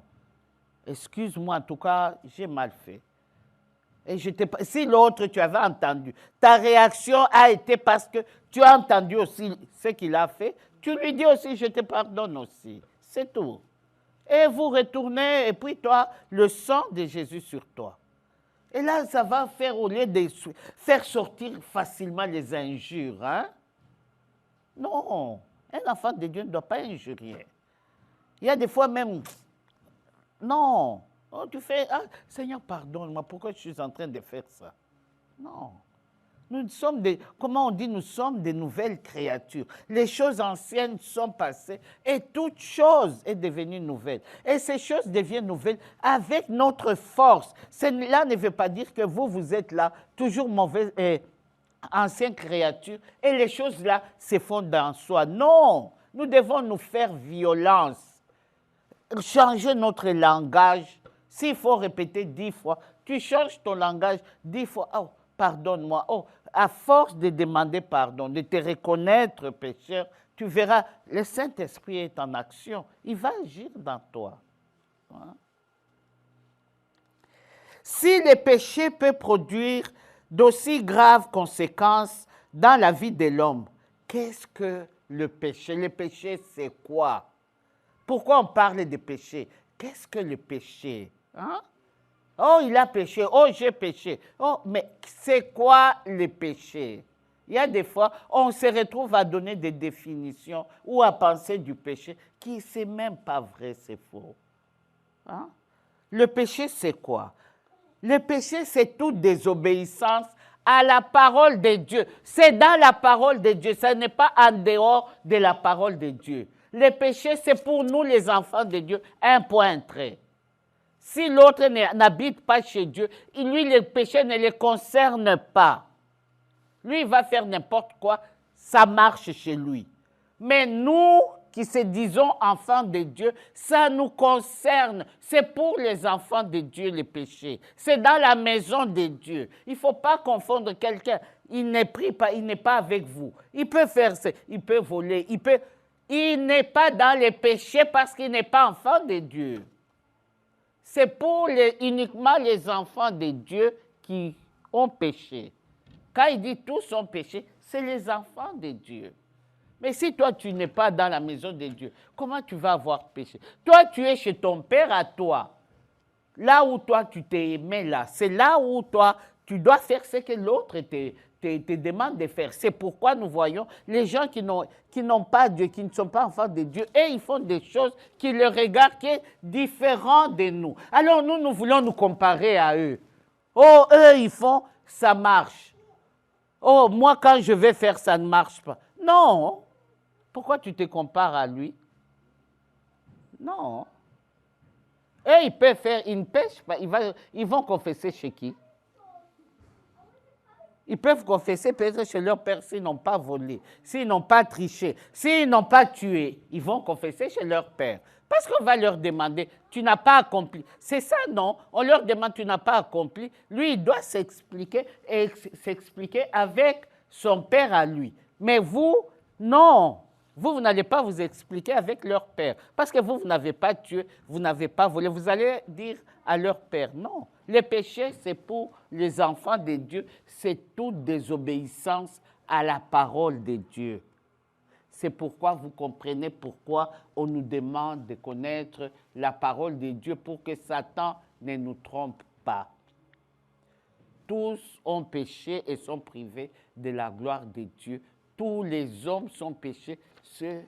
Excuse-moi, en tout cas, j'ai mal fait. Et si l'autre, tu avais entendu, ta réaction a été parce que tu as entendu aussi ce qu'il a fait, tu lui dis aussi, je te pardonne aussi. C'est tout. Et vous retournez, et puis toi, le sang de Jésus sur toi. Et là, ça va faire, au lieu de faire sortir facilement les injures, hein? Non, un enfant de Dieu ne doit pas injurier. Il y a des fois même, non. Oh, tu fais, ah, Seigneur, pardonne-moi, pourquoi je suis en train de faire ça? Non. Nous sommes comment on dit, nous sommes des nouvelles créatures. Les choses anciennes sont passées et toute chose est devenue nouvelle. Et ces choses deviennent nouvelles avec notre force. Cela ne veut pas dire que vous êtes là, toujours mauvaise, ancienne créature, et les choses là se font dans soi. Non, nous devons nous faire violence, changer notre langage. S'il faut répéter 10 fois, tu changes ton langage 10 fois. Oh, pardonne-moi. Oh, à force de demander pardon, de te reconnaître pécheur, tu verras, le Saint-Esprit est en action. Il va agir dans toi. Hein? Si le péché peut produire d'aussi graves conséquences dans la vie de l'homme, qu'est-ce que le péché? Le péché, c'est quoi? Pourquoi on parle de péché? Qu'est-ce que le péché? Hein? Oh, il a péché. Oh, j'ai péché. Oh, mais c'est quoi le péché? Il y a des fois, on se retrouve à donner des définitions ou à penser du péché qui, c'est même pas vrai, c'est faux. Hein? Le péché, c'est quoi? Le péché, c'est toute désobéissance à la parole de Dieu. C'est dans la parole de Dieu. Ce n'est pas en dehors de la parole de Dieu. Le péché, c'est pour nous, les enfants de Dieu, un point trait. Si l'autre n'habite pas chez Dieu, lui, le péché ne le concerne pas. Lui, il va faire n'importe quoi, ça marche chez lui. Mais nous, qui se disons enfants de Dieu, ça nous concerne. C'est pour les enfants de Dieu, le péché. C'est dans la maison de Dieu. Il ne faut pas confondre quelqu'un. Il ne prie pas, il n'est pas avec vous. Il peut faire ça, il peut voler, il n'est pas dans les péchés parce qu'il n'est pas enfant de Dieu. C'est pour uniquement les enfants de Dieu qui ont péché. Quand il dit tous ont péché, c'est les enfants de Dieu. Mais si toi, tu n'es pas dans la maison de Dieu, comment tu vas avoir péché? Toi, tu es chez ton père à toi. Là où toi, tu t'es aimé là. C'est là où toi, tu dois faire ce que l'autre te demande de faire. C'est pourquoi nous voyons les gens qui n'ont pas Dieu, qui ne sont pas enfants de Dieu, et ils font des choses qui leur regardent qui est différent de nous. Alors nous voulons nous comparer à eux. Oh, eux, ils font, ça marche. Oh, moi, quand je vais faire, ça ne marche pas. Non. Pourquoi tu te compares à lui? Non. Et ils peuvent faire, ils ne pêchent pas. Ils vont confesser chez qui? Ils peuvent confesser peut-être chez leur père s'ils n'ont pas volé, s'ils n'ont pas triché, s'ils n'ont pas tué. Ils vont confesser chez leur père. Parce qu'on va leur demander, tu n'as pas accompli. C'est ça, non? On leur demande, tu n'as pas accompli. Lui, il doit s'expliquer et s'expliquer avec son père à lui. Mais vous, non. Vous n'allez pas vous expliquer avec leur père. Parce que vous n'avez pas tué, vous n'avez pas volé. Vous allez dire à leur père, non. Le péché, c'est pour les enfants de Dieu. C'est toute désobéissance à la parole de Dieu. C'est pourquoi vous comprenez pourquoi on nous demande de connaître la parole de Dieu pour que Satan ne nous trompe pas. Tous ont péché et sont privés de la gloire de Dieu. Tous les hommes sont péchés, ceux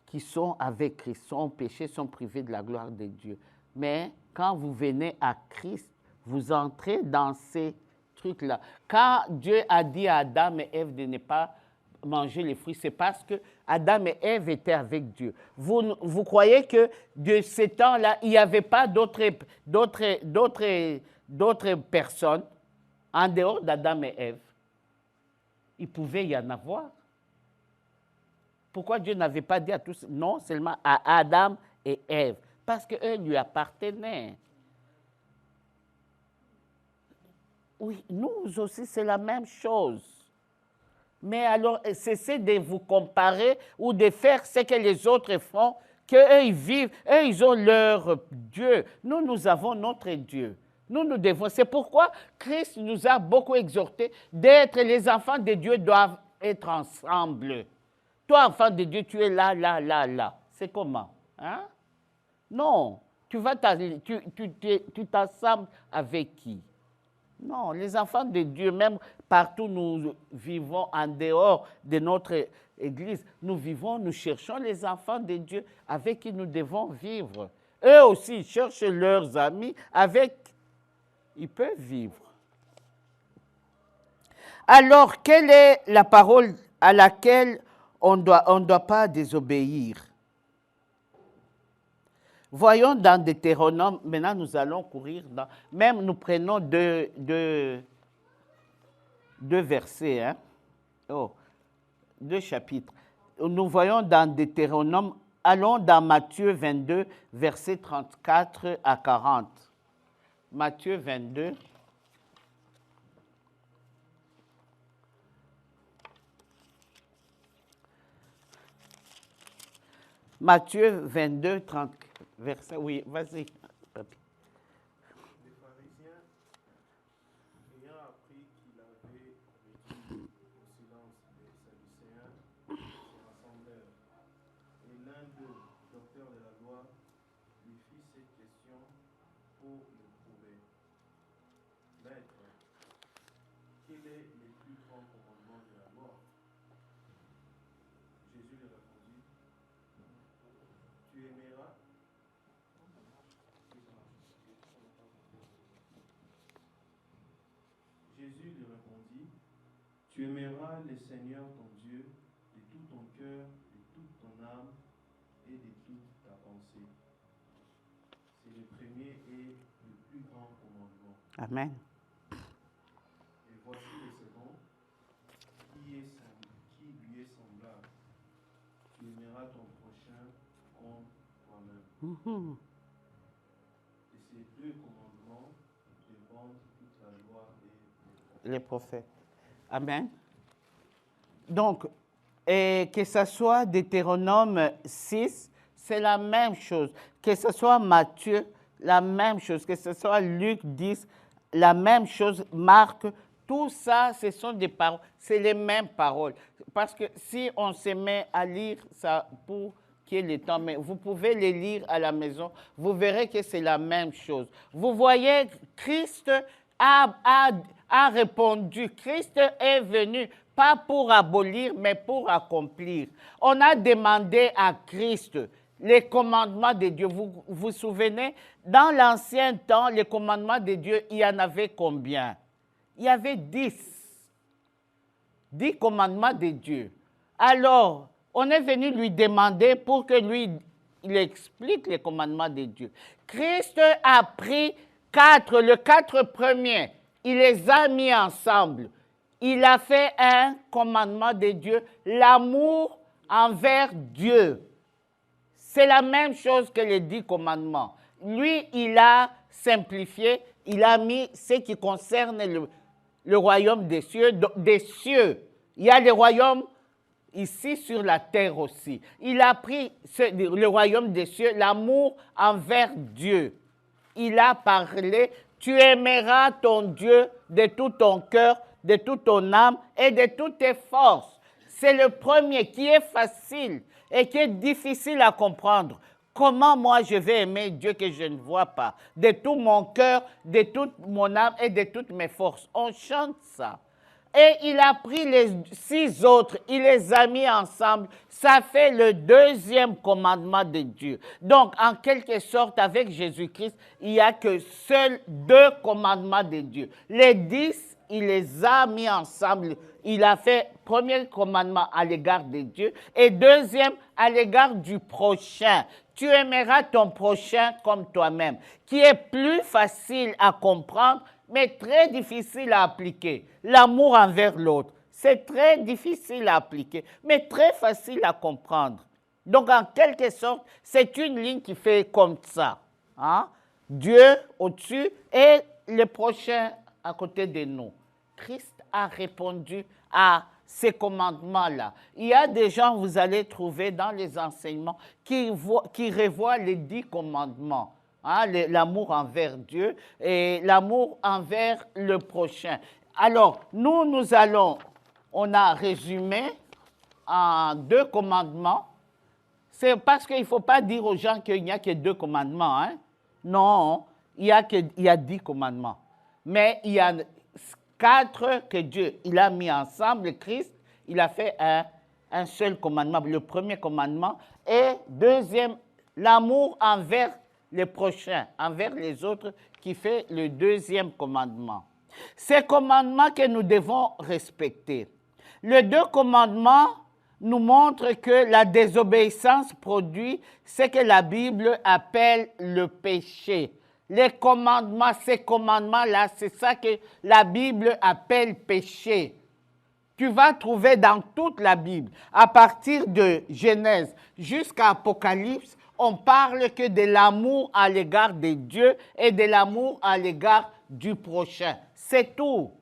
qui sont avec Christ sont péchés, sont privés de la gloire de Dieu. Mais quand vous venez à Christ, vous entrez dans ces trucs-là. Quand Dieu a dit à Adam et Ève de ne pas manger les fruits, c'est parce que Adam et Ève étaient avec Dieu. Vous croyez que de ces temps-là, il n'y avait pas d'autres personnes en dehors d'Adam et Ève? Il pouvait y en avoir. Pourquoi Dieu n'avait pas dit à tous, non, seulement à Adam et Ève? Parce qu'eux lui appartenaient. Oui, nous aussi, c'est la même chose. Mais alors, cessez de vous comparer ou de faire ce que les autres font, qu'eux, ils vivent, eux, ils ont leur Dieu. Nous, nous avons notre Dieu. Nous devons. C'est pourquoi Christ nous a beaucoup exhortés d'être les enfants de Dieu, doivent être ensemble. Toi, enfant de Dieu, tu es là, là, là, là. C'est comment? Hein? Non. Tu t'assembles avec qui? Non, les enfants de Dieu, même partout nous vivons en dehors de notre église, nous cherchons les enfants de Dieu avec qui nous devons vivre. Eux aussi, ils cherchent leurs amis avec qui ils peuvent vivre. Alors, quelle est la parole à laquelle on ne doit pas désobéir? Voyons dans Deutéronome, maintenant nous allons courir dans, même nous prenons deux versets, hein? Deux chapitres. Nous voyons dans Deutéronome, allons dans Matthieu 22, versets 34 à 40. Matthieu 22. Matthieu 22, 30, verset, oui, vas-y, papi. Les pharisiens, ayant appris qu'il avait réduit au silence les Sadducéens, se rassemblèrent. Et l'un d'eux, docteur de la loi, lui fit cette question pour le prouver. Maître, quel est le plus grand commandement de la loi? Jésus lui répondit, tu aimeras. Jésus lui répondit, tu aimeras le Seigneur ton Dieu de tout ton cœur, de toute ton âme et de toute ta pensée. C'est le premier et le plus grand commandement. Amen. Et voici le second, qui lui est semblable. Tu aimeras ton prochain comme toi-même. Et ces deux commandements dépendent toute la loi et Les prophètes. Amen. Donc, que ce soit Deutéronome 6, c'est la même chose. Que ce soit Matthieu, la même chose. Que ce soit Luc 10, la même chose. Marc, tout ça, ce sont des paroles. C'est les mêmes paroles. Parce que si on se met à lire ça pour qu'il y ait le temps, mais vous pouvez les lire à la maison, vous verrez que c'est la même chose. Vous voyez, Christ a répondu. Christ est venu, pas pour abolir, mais pour accomplir. On a demandé à Christ les commandements de Dieu. Vous vous souvenez, dans l'ancien temps, les commandements de Dieu, il y en avait combien? Il y avait 10. 10 commandements de Dieu. Alors, on est venu lui demander pour que lui, il explique les commandements de Dieu. Christ a pris les 4 premiers, il les a mis ensemble. Il a fait un commandement de Dieu, l'amour envers Dieu. C'est la même chose que les 10 commandements. Lui, il a simplifié, il a mis ce qui concerne le royaume des cieux, des cieux. Il y a le royaume ici sur la terre aussi. Il a pris le royaume des cieux, l'amour envers Dieu. Il a parlé, tu aimeras ton Dieu de tout ton cœur, de toute ton âme et de toutes tes forces. c'est le premier qui est facile et qui est difficile à comprendre. Comment moi je vais aimer Dieu que je ne vois pas, de tout mon cœur, de toute mon âme et de toutes mes forces. On chante ça. Et il a pris les 6 autres, il les a mis ensemble. Ça fait le 2e commandement de Dieu. Donc, en quelque sorte, avec Jésus-Christ, il n'y a que seuls 2 commandements de Dieu. Les 10, il les a mis ensemble. Il a fait premier commandement à l'égard de Dieu et 2e à l'égard du prochain. Tu aimeras ton prochain comme toi-même, qui est plus facile à comprendre, mais très difficile à appliquer. L'amour envers l'autre, c'est très difficile à appliquer, mais très facile à comprendre. Donc, en quelque sorte, c'est une ligne qui fait comme ça. Hein? Dieu au-dessus et le prochain à côté de nous. Christ a répondu à ces commandements-là. Il y a des gens, vous allez trouver dans les enseignements, qui revoient les 10 commandements. Hein, l'amour envers Dieu et l'amour envers le prochain. Alors, nous allons, on a résumé en 2 commandements. C'est parce qu'il ne faut pas dire aux gens qu'il n'y a que 2 commandements. Hein? Non, il y a 10 commandements. Mais il y a 4 que Dieu il a mis ensemble. Christ, il a fait un seul commandement, le premier commandement. Et 2e, l'amour envers les prochains, envers les autres, qui fait le 2e commandement. Ces commandements que nous devons respecter. Les 2 commandements nous montrent que la désobéissance produit ce que la Bible appelle le péché. Les commandements, ces commandements-là, c'est ça que la Bible appelle péché. Tu vas trouver dans toute la Bible, à partir de Genèse jusqu'à Apocalypse, on parle que de l'amour à l'égard de Dieu et de l'amour à l'égard du prochain. C'est tout.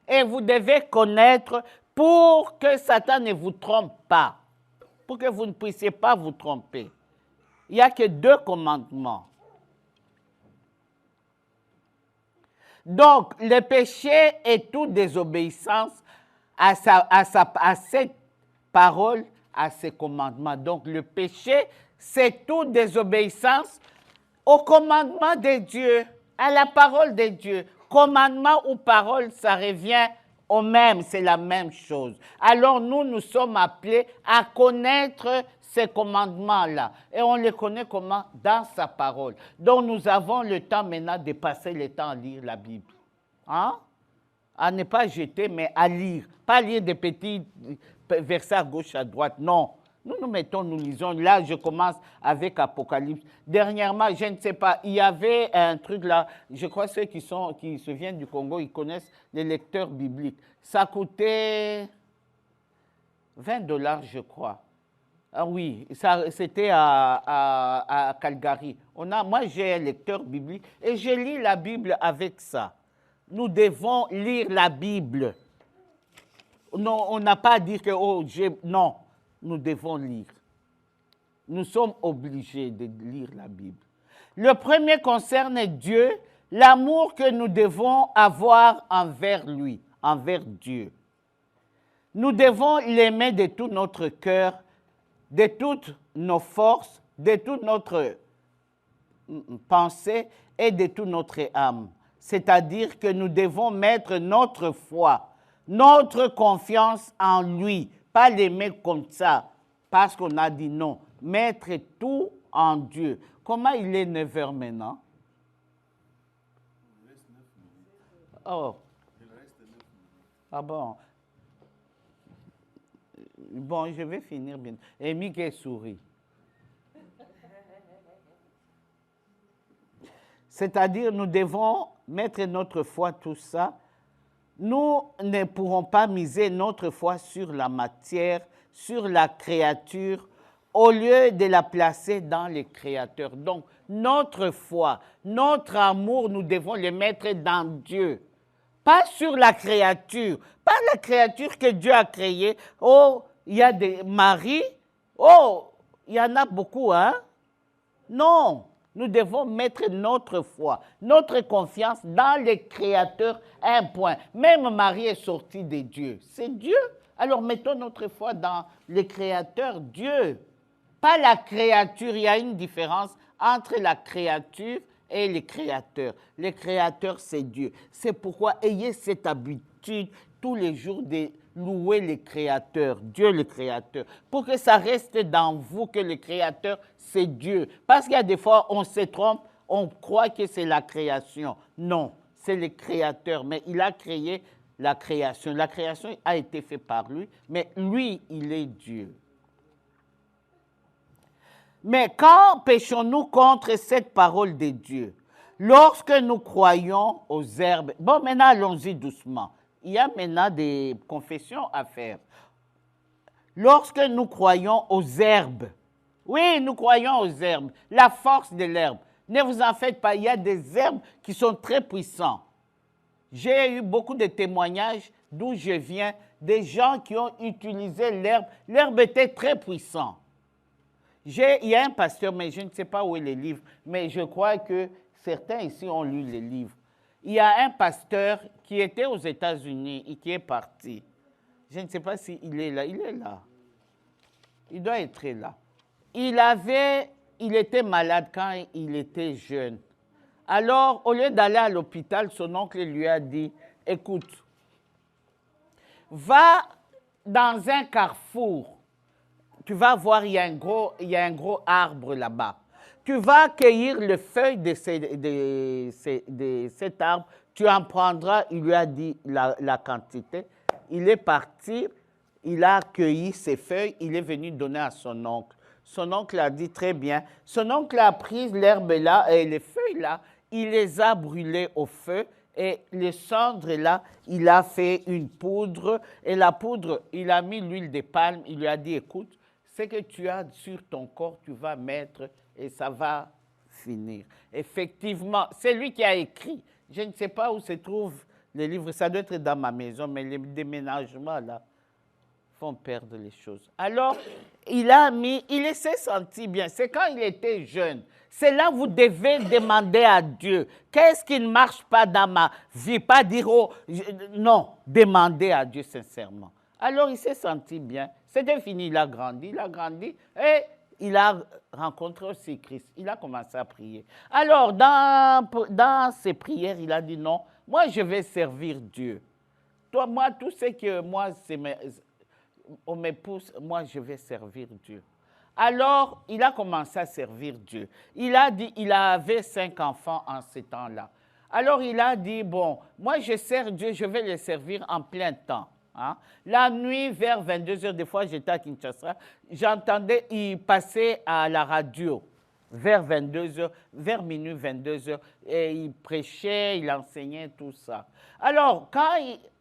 Et vous devez connaître pour que Satan ne vous trompe pas, pour que vous ne puissiez pas vous tromper. Il n'y a que 2 commandements. Donc, le péché est toute désobéissance à cette parole, à ces commandements. Donc, le péché, c'est toute désobéissance au commandement de Dieu, à la parole de Dieu. Commandement ou parole, ça revient au même, c'est la même chose. Alors, nous sommes appelés à connaître ces commandements-là. Et on les connaît comment? Dans sa parole. Donc, nous avons le temps maintenant de passer le temps à lire la Bible. Hein? À ne pas jeter, mais à lire. Pas lire des petits versets à gauche, à droite. Non. Nous lisons. Là, je commence avec Apocalypse. Dernièrement, je ne sais pas, il y avait un truc là, je crois que ceux qui se viennent du Congo, ils connaissent les lecteurs bibliques. Ça coûtait $20, je crois. Ah oui, c'était à Calgary. Moi, j'ai un lecteur biblique et je lis la Bible avec ça. Nous devons lire la Bible. Non, on n'a pas à dire que, non, nous devons lire. Nous sommes obligés de lire la Bible. Le premier concerne Dieu, l'amour que nous devons avoir envers lui, envers Dieu. Nous devons l'aimer de tout notre cœur, de toutes nos forces, de toute notre pensée et de toute notre âme. C'est-à-dire que nous devons mettre notre foi, notre confiance en lui, pas l'aimer comme ça, parce qu'on a dit non. Mettre tout en Dieu. Comment il est 9 heures maintenant? Oh. Ah bon. Bon, je vais finir bien. Et Mickey sourit. C'est-à-dire, nous devons mettre notre foi, tout ça. Nous ne pourrons pas miser notre foi sur la matière, sur la créature, au lieu de la placer dans le Créateur. Donc, notre foi, notre amour, nous devons le mettre dans Dieu. Pas sur la créature, pas la créature que Dieu a créée. Oh, il y a des maris. Oh, il y en a beaucoup, hein? Non. Nous devons mettre notre foi, notre confiance dans le Créateur, un point. Même Marie est sortie de Dieu. C'est Dieu Alors mettons notre foi dans le Créateur, Dieu. Pas la créature, il y a une différence entre la créature et le Créateur. Le Créateur, c'est Dieu. C'est pourquoi ayez cette habitude tous les jours de louer le Créateur, Dieu le Créateur, pour que ça reste dans vous que le Créateur, c'est Dieu. Parce qu'il y a des fois, on se trompe, on croit que c'est la création. Non, c'est le Créateur, mais il a créé la création. La création a été faite par lui, mais lui, il est Dieu. Mais quand péchons-nous contre cette parole de Dieu? Lorsque nous croyons aux herbes. Bon, maintenant, allons-y doucement. Il y a maintenant des confessions à faire. Lorsque nous croyons aux herbes, oui, nous croyons aux herbes, la force de l'herbe. Ne vous en faites pas, il y a des herbes qui sont très puissantes. J'ai eu beaucoup de témoignages d'où je viens, des gens qui ont utilisé l'herbe. L'herbe était très puissante. Il y a un pasteur, mais je ne sais pas où est le livre, mais je crois que certains ici ont lu les livres. Il y a un pasteur qui était aux États-Unis et qui est parti. Je ne sais pas s'il est là. Il est là. Il doit être là. Il était malade quand il était jeune. Alors, au lieu d'aller à l'hôpital, son oncle lui a dit, écoute, va dans un carrefour. Tu vas voir, il y a un gros arbre là-bas. Tu vas cueillir les feuilles de cet arbre. Tu en prendras, il lui a dit la quantité. Il est parti, il a cueilli ses feuilles, il est venu donner à son oncle. Son oncle a dit très bien. Son oncle a pris l'herbe là et les feuilles là, il les a brûlées au feu et les cendres là, il a fait une poudre. Et la poudre, il a mis l'huile de palme, il lui a dit, écoute, ce que tu as sur ton corps, tu vas mettre et ça va finir. Effectivement, c'est lui qui a écrit. Je ne sais pas où se trouvent les livres, ça doit être dans ma maison, mais les déménagements là font perdre les choses. Alors, il s'est senti bien. C'est quand il était jeune. C'est là que vous devez demander à Dieu, qu'est-ce qui ne marche pas dans ma vie? Pas dire, oh, non, demandez à Dieu sincèrement. Alors, il s'est senti bien. C'était fini, il a grandi et il a rencontré aussi Christ. Il a commencé à prier. Alors, dans ses prières, il a dit non, moi, je vais servir Dieu. Moi, tout ce que moi, on me pousse, moi, je vais servir Dieu. Alors, il a commencé à servir Dieu. Il a dit, il avait 5 enfants en ce temps-là. Alors, il a dit, bon, moi, je sers Dieu, je vais les servir en plein temps. Hein? La nuit, vers 22h, des fois, j'étais à Kinshasa, j'entendais, il passait à la radio vers 22h, vers minuit, 22h, et il prêchait, il enseignait, tout ça. Alors, quand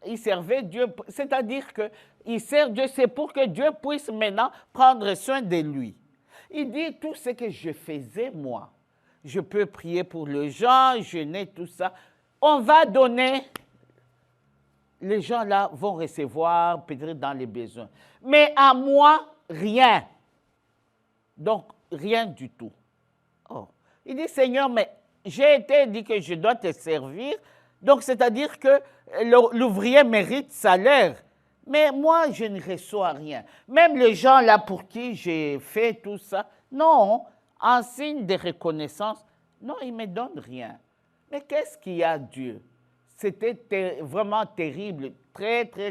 il servait Dieu, c'est-à-dire qu'il sert Dieu, c'est pour que Dieu puisse maintenant prendre soin de lui. Il dit, tout ce que je faisais, moi, je peux prier pour les gens, jeûner, tout ça. On va donner, les gens là vont recevoir, peut-être dans les besoins. Mais à moi, rien. Donc, rien du tout. Oh. Il dit, Seigneur, mais j'ai été dit que je dois te servir, donc c'est-à-dire que l'ouvrier mérite salaire. Mais moi, je ne reçois rien. Même les gens là pour qui j'ai fait tout ça, non, en signe de reconnaissance, non, ils ne me donnent rien. Mais qu'est-ce qu'il y a, Dieu? C'était vraiment terrible, très, très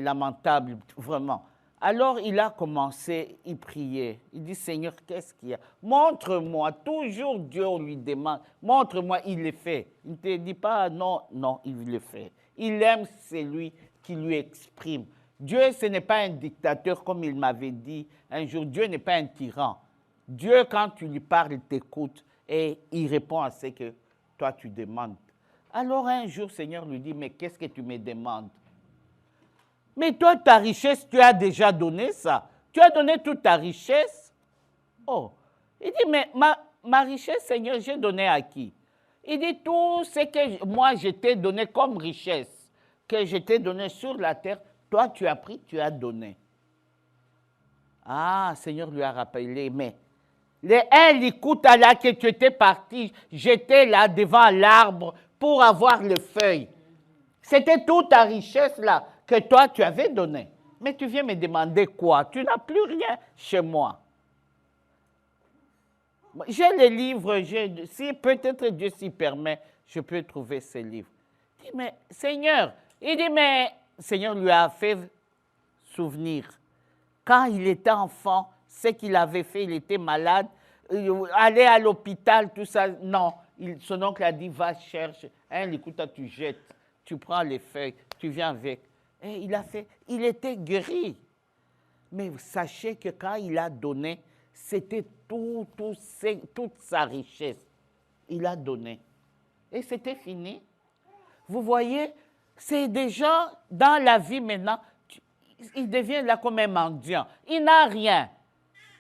lamentable, vraiment. Alors, il a commencé, il priait. Il dit, Seigneur, qu'est-ce qu'il y a? Montre-moi. Toujours Dieu lui demande, montre-moi, il le fait. Il ne te dit pas, non, non, il le fait. Il aime celui qui lui exprime. Dieu, ce n'est pas un dictateur, comme il m'avait dit un jour. Dieu n'est pas un tyran. Dieu, quand tu lui parles, il t'écoute et il répond à ce que toi, tu demandes. Alors, un jour, Seigneur lui dit, mais qu'est-ce que tu me demandes? Mais toi, ta richesse, tu as déjà donné ça. Tu as donné toute ta richesse. Oh, il dit, mais ma richesse, Seigneur, j'ai donné à qui? Il dit, tout ce que moi, je t'ai donné comme richesse, que je t'ai donné sur la terre, toi, tu as pris, tu as donné. Ah, Seigneur lui a rappelé, mais écoute, là que tu étais parti, j'étais là devant l'arbre pour avoir les feuilles. C'était toute ta richesse là que toi, tu avais donné. Mais tu viens me demander quoi? Tu n'as plus rien chez moi. J'ai les livres, si peut-être Dieu s'y permet, je peux trouver ces livres. Il dit, mais Seigneur, il dit, mais Seigneur lui a fait souvenir. Quand il était enfant, ce qu'il avait fait, il était malade, aller à l'hôpital, tout ça, non. Son oncle a dit, va chercher. Écoute, tu jettes, tu prends les feuilles, tu viens avec. Et il était guéri. Mais sachez que quand il a donné, c'était toute sa richesse. Il a donné. Et c'était fini. Vous voyez, c'est des gens dans la vie maintenant, il devient là comme un mendiant. Il n'a rien.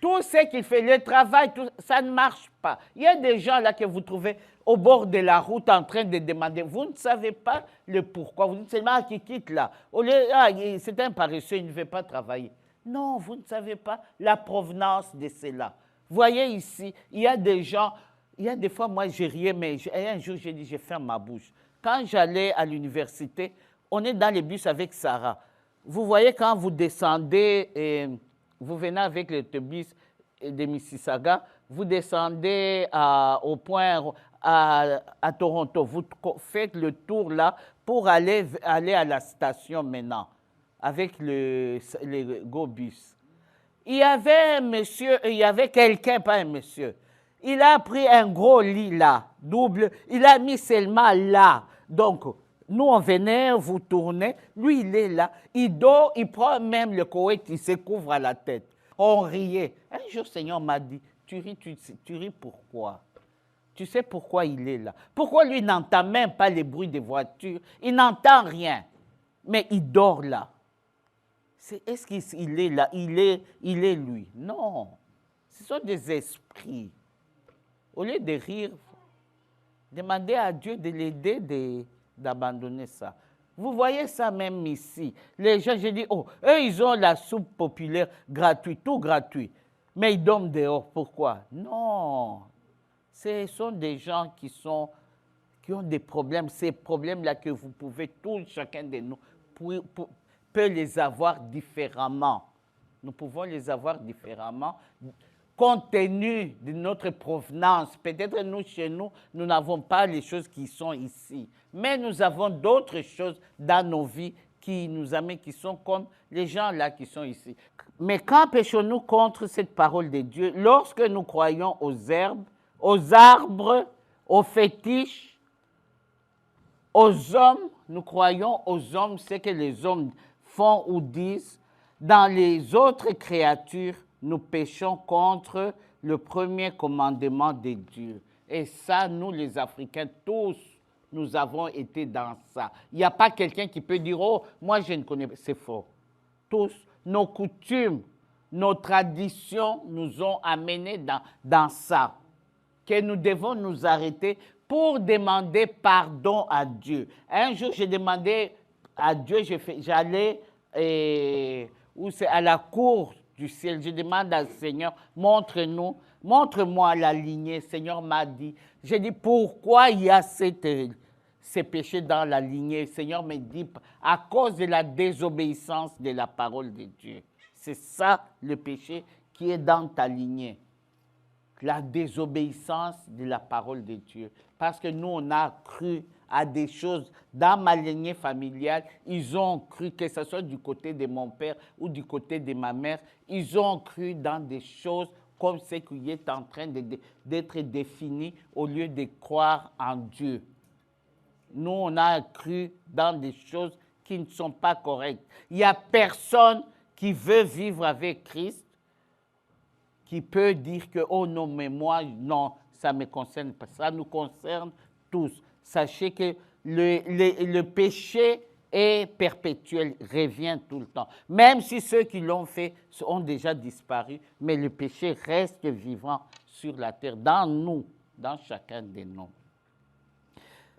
Tout ce qu'il fait, le travail, ça ne marche pas. Il y a des gens là que vous trouvez au bord de la route en train de demander. Vous ne savez pas le pourquoi. Vous dites seulement qui quitte là. C'est un paresseux, il ne veut pas travailler. Non, vous ne savez pas la provenance de cela. Voyez ici, il y a des gens, il y a des fois, moi, j'ai riais, mais un jour, j'ai dit, je ferme ma bouche. Quand j'allais à l'université, on est dans les bus avec Sarah. Vous voyez, quand vous descendez, vous venez avec l'autobus de Mississauga, vous descendez au point à Toronto. Vous faites le tour là pour aller à la station maintenant, avec le GoBus. Il y avait un monsieur, il y avait quelqu'un, pas un monsieur. Il a pris un gros lit là, double, il a mis seulement là. Donc, nous, on venait, vous tournez, lui, il est là, il dort, il prend même le couette, il se couvre à la tête. On riait. Un jour, le Seigneur m'a dit, tu ris pourquoi? Tu sais pourquoi il est là? Pourquoi lui n'entend même pas les bruits des voitures? Il n'entend rien, mais il dort là. Est-ce qu'il est là? Il est lui. Non. Ce sont des esprits. Au lieu de rire, demandez à Dieu de l'aider d'abandonner ça. Vous voyez ça même ici. Les gens, j'ai dit, oh, eux, ils ont la soupe populaire gratuite, tout gratuit. Mais ils dorment dehors. Pourquoi? Non. Ce sont des gens qui ont des problèmes. Ces problèmes-là que vous pouvez, chacun de nous, peut les avoir différemment. Nous pouvons les avoir différemment, compte tenu de notre provenance. Peut-être nous, chez nous, nous n'avons pas les choses qui sont ici. Mais nous avons d'autres choses dans nos vies qui nous amènent, qui sont comme les gens là qui sont ici. Mais quand péchons-nous contre cette parole de Dieu? Lorsque nous croyons aux herbes, aux arbres, aux fétiches, aux hommes, nous croyons aux hommes, ce que les hommes font ou disent. Dans les autres créatures, nous péchons contre le premier commandement de Dieu. Et ça, nous les Africains, tous, nous avons été dans ça. Il n'y a pas quelqu'un qui peut dire, oh, moi je ne connais pas. C'est faux. Tous, nos coutumes, nos traditions nous ont amenés dans ça. Que nous devons nous arrêter pour demander pardon à Dieu. Un jour, j'ai demandé à Dieu, j'allais à la cour du ciel, je demande au Seigneur, montre-moi la lignée. Le Seigneur m'a dit, j'ai dit, pourquoi il y a ces péchés dans la lignée? Le Seigneur me dit, à cause de la désobéissance de la parole de Dieu. C'est ça le péché qui est dans ta lignée. La désobéissance de la parole de Dieu. Parce que nous, on a cru à des choses dans ma lignée familiale. Ils ont cru, que ce soit du côté de mon père ou du côté de ma mère, ils ont cru dans des choses comme ce qui est en train d'être défini au lieu de croire en Dieu. Nous, on a cru dans des choses qui ne sont pas correctes. Il n'y a personne qui veut vivre avec Christ qui peut dire que, oh non, mais moi, non, ça ne me concerne pas. Ça nous concerne tous. Sachez que le péché est perpétuel, revient tout le temps. Même si ceux qui l'ont fait ont déjà disparu, mais le péché reste vivant sur la terre, dans nous, dans chacun de nous.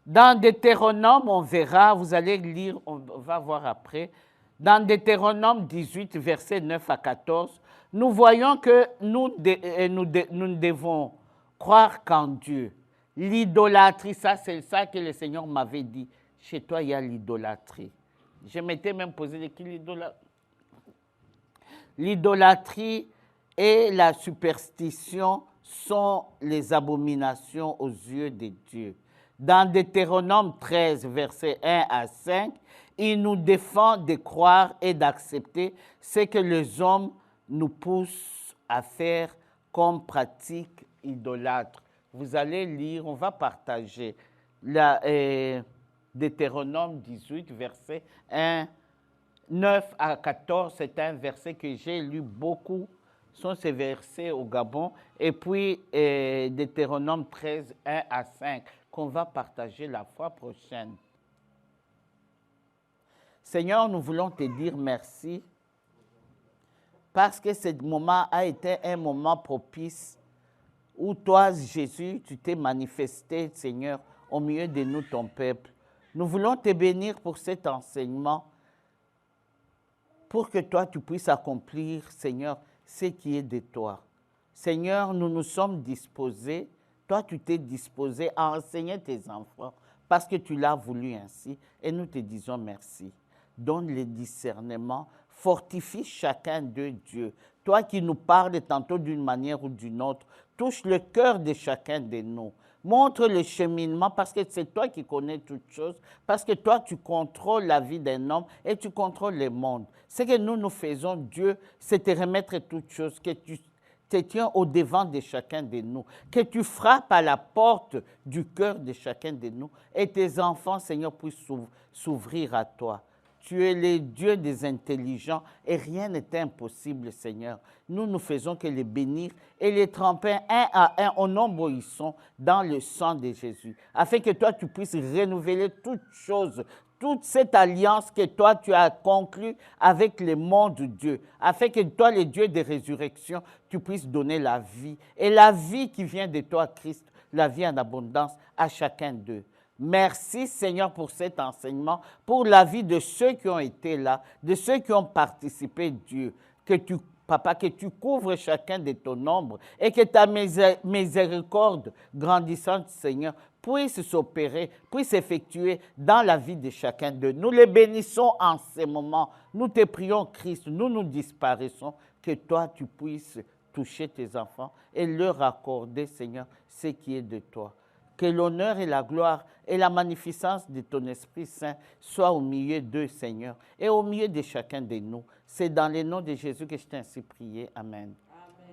Dans Deutéronome, on verra, vous allez lire, on va voir après. Dans Deutéronome 18, versets 9 à 14, nous voyons que nous ne devons croire qu'en Dieu. L'idolâtrie, ça c'est ça que le Seigneur m'avait dit. Chez toi, il y a l'idolâtrie. Je m'étais même posé qui l'idolâtrie. L'idolâtrie et la superstition sont les abominations aux yeux de Dieu. Dans Deutéronome 13, versets 1 à 5, il nous défend de croire et d'accepter ce que les hommes nous poussent à faire comme pratique idolâtre. Vous allez lire, on va partager Deutéronome 18, versets 1, 9 à 14, c'est un verset que j'ai lu beaucoup, sont ces versets au Gabon, et puis Deutéronome 13, 1 à 5, qu'on va partager la fois prochaine. Seigneur, nous voulons te dire merci, parce que ce moment a été un moment propice, où toi, Jésus, tu t'es manifesté, Seigneur, au milieu de nous, ton peuple. Nous voulons te bénir pour cet enseignement, pour que toi, tu puisses accomplir, Seigneur, ce qui est de toi. Seigneur, nous nous sommes disposés, toi, tu t'es disposé à enseigner tes enfants, parce que tu l'as voulu ainsi, et nous te disons merci. Donne le discernement, fortifie chacun d'eux, Dieu. Toi qui nous parles tantôt d'une manière ou d'une autre, touche le cœur de chacun de nous. Montre le cheminement parce que c'est toi qui connais toutes choses, parce que toi tu contrôles la vie d'un homme et tu contrôles le monde. Ce que nous faisons, Dieu, c'est te remettre toutes choses, que tu te tiens au devant de chacun de nous, que tu frappes à la porte du cœur de chacun de nous et tes enfants, Seigneur, puissent s'ouvrir à toi. Tu es le Dieu des intelligents et rien n'est impossible, Seigneur. Nous faisons que les bénir et les tremper un à un au nombre où ils sont dans le sang de Jésus, afin que toi, tu puisses renouveler toutes choses, toute cette alliance que toi, tu as conclue avec le monde de Dieu, afin que toi, le Dieu de résurrection, tu puisses donner la vie. Et la vie qui vient de toi, Christ, la vie en abondance à chacun d'eux. Merci Seigneur pour cet enseignement, pour la vie de ceux qui ont été là, de ceux qui ont participé, Dieu. Papa, que tu couvres chacun de ton nombre et que ta miséricorde grandissante, Seigneur, puisse s'opérer, puisse s'effectuer dans la vie de chacun d'eux. Nous les bénissons en ces moments. Nous te prions, Christ, nous disparaissons, que toi, tu puisses toucher tes enfants et leur accorder, Seigneur, ce qui est de toi. Que l'honneur et la gloire et la magnificence de ton Esprit Saint soient au milieu d'eux, Seigneur, et au milieu de chacun de nous. C'est dans le nom de Jésus que je t'ai ainsi prié. Amen.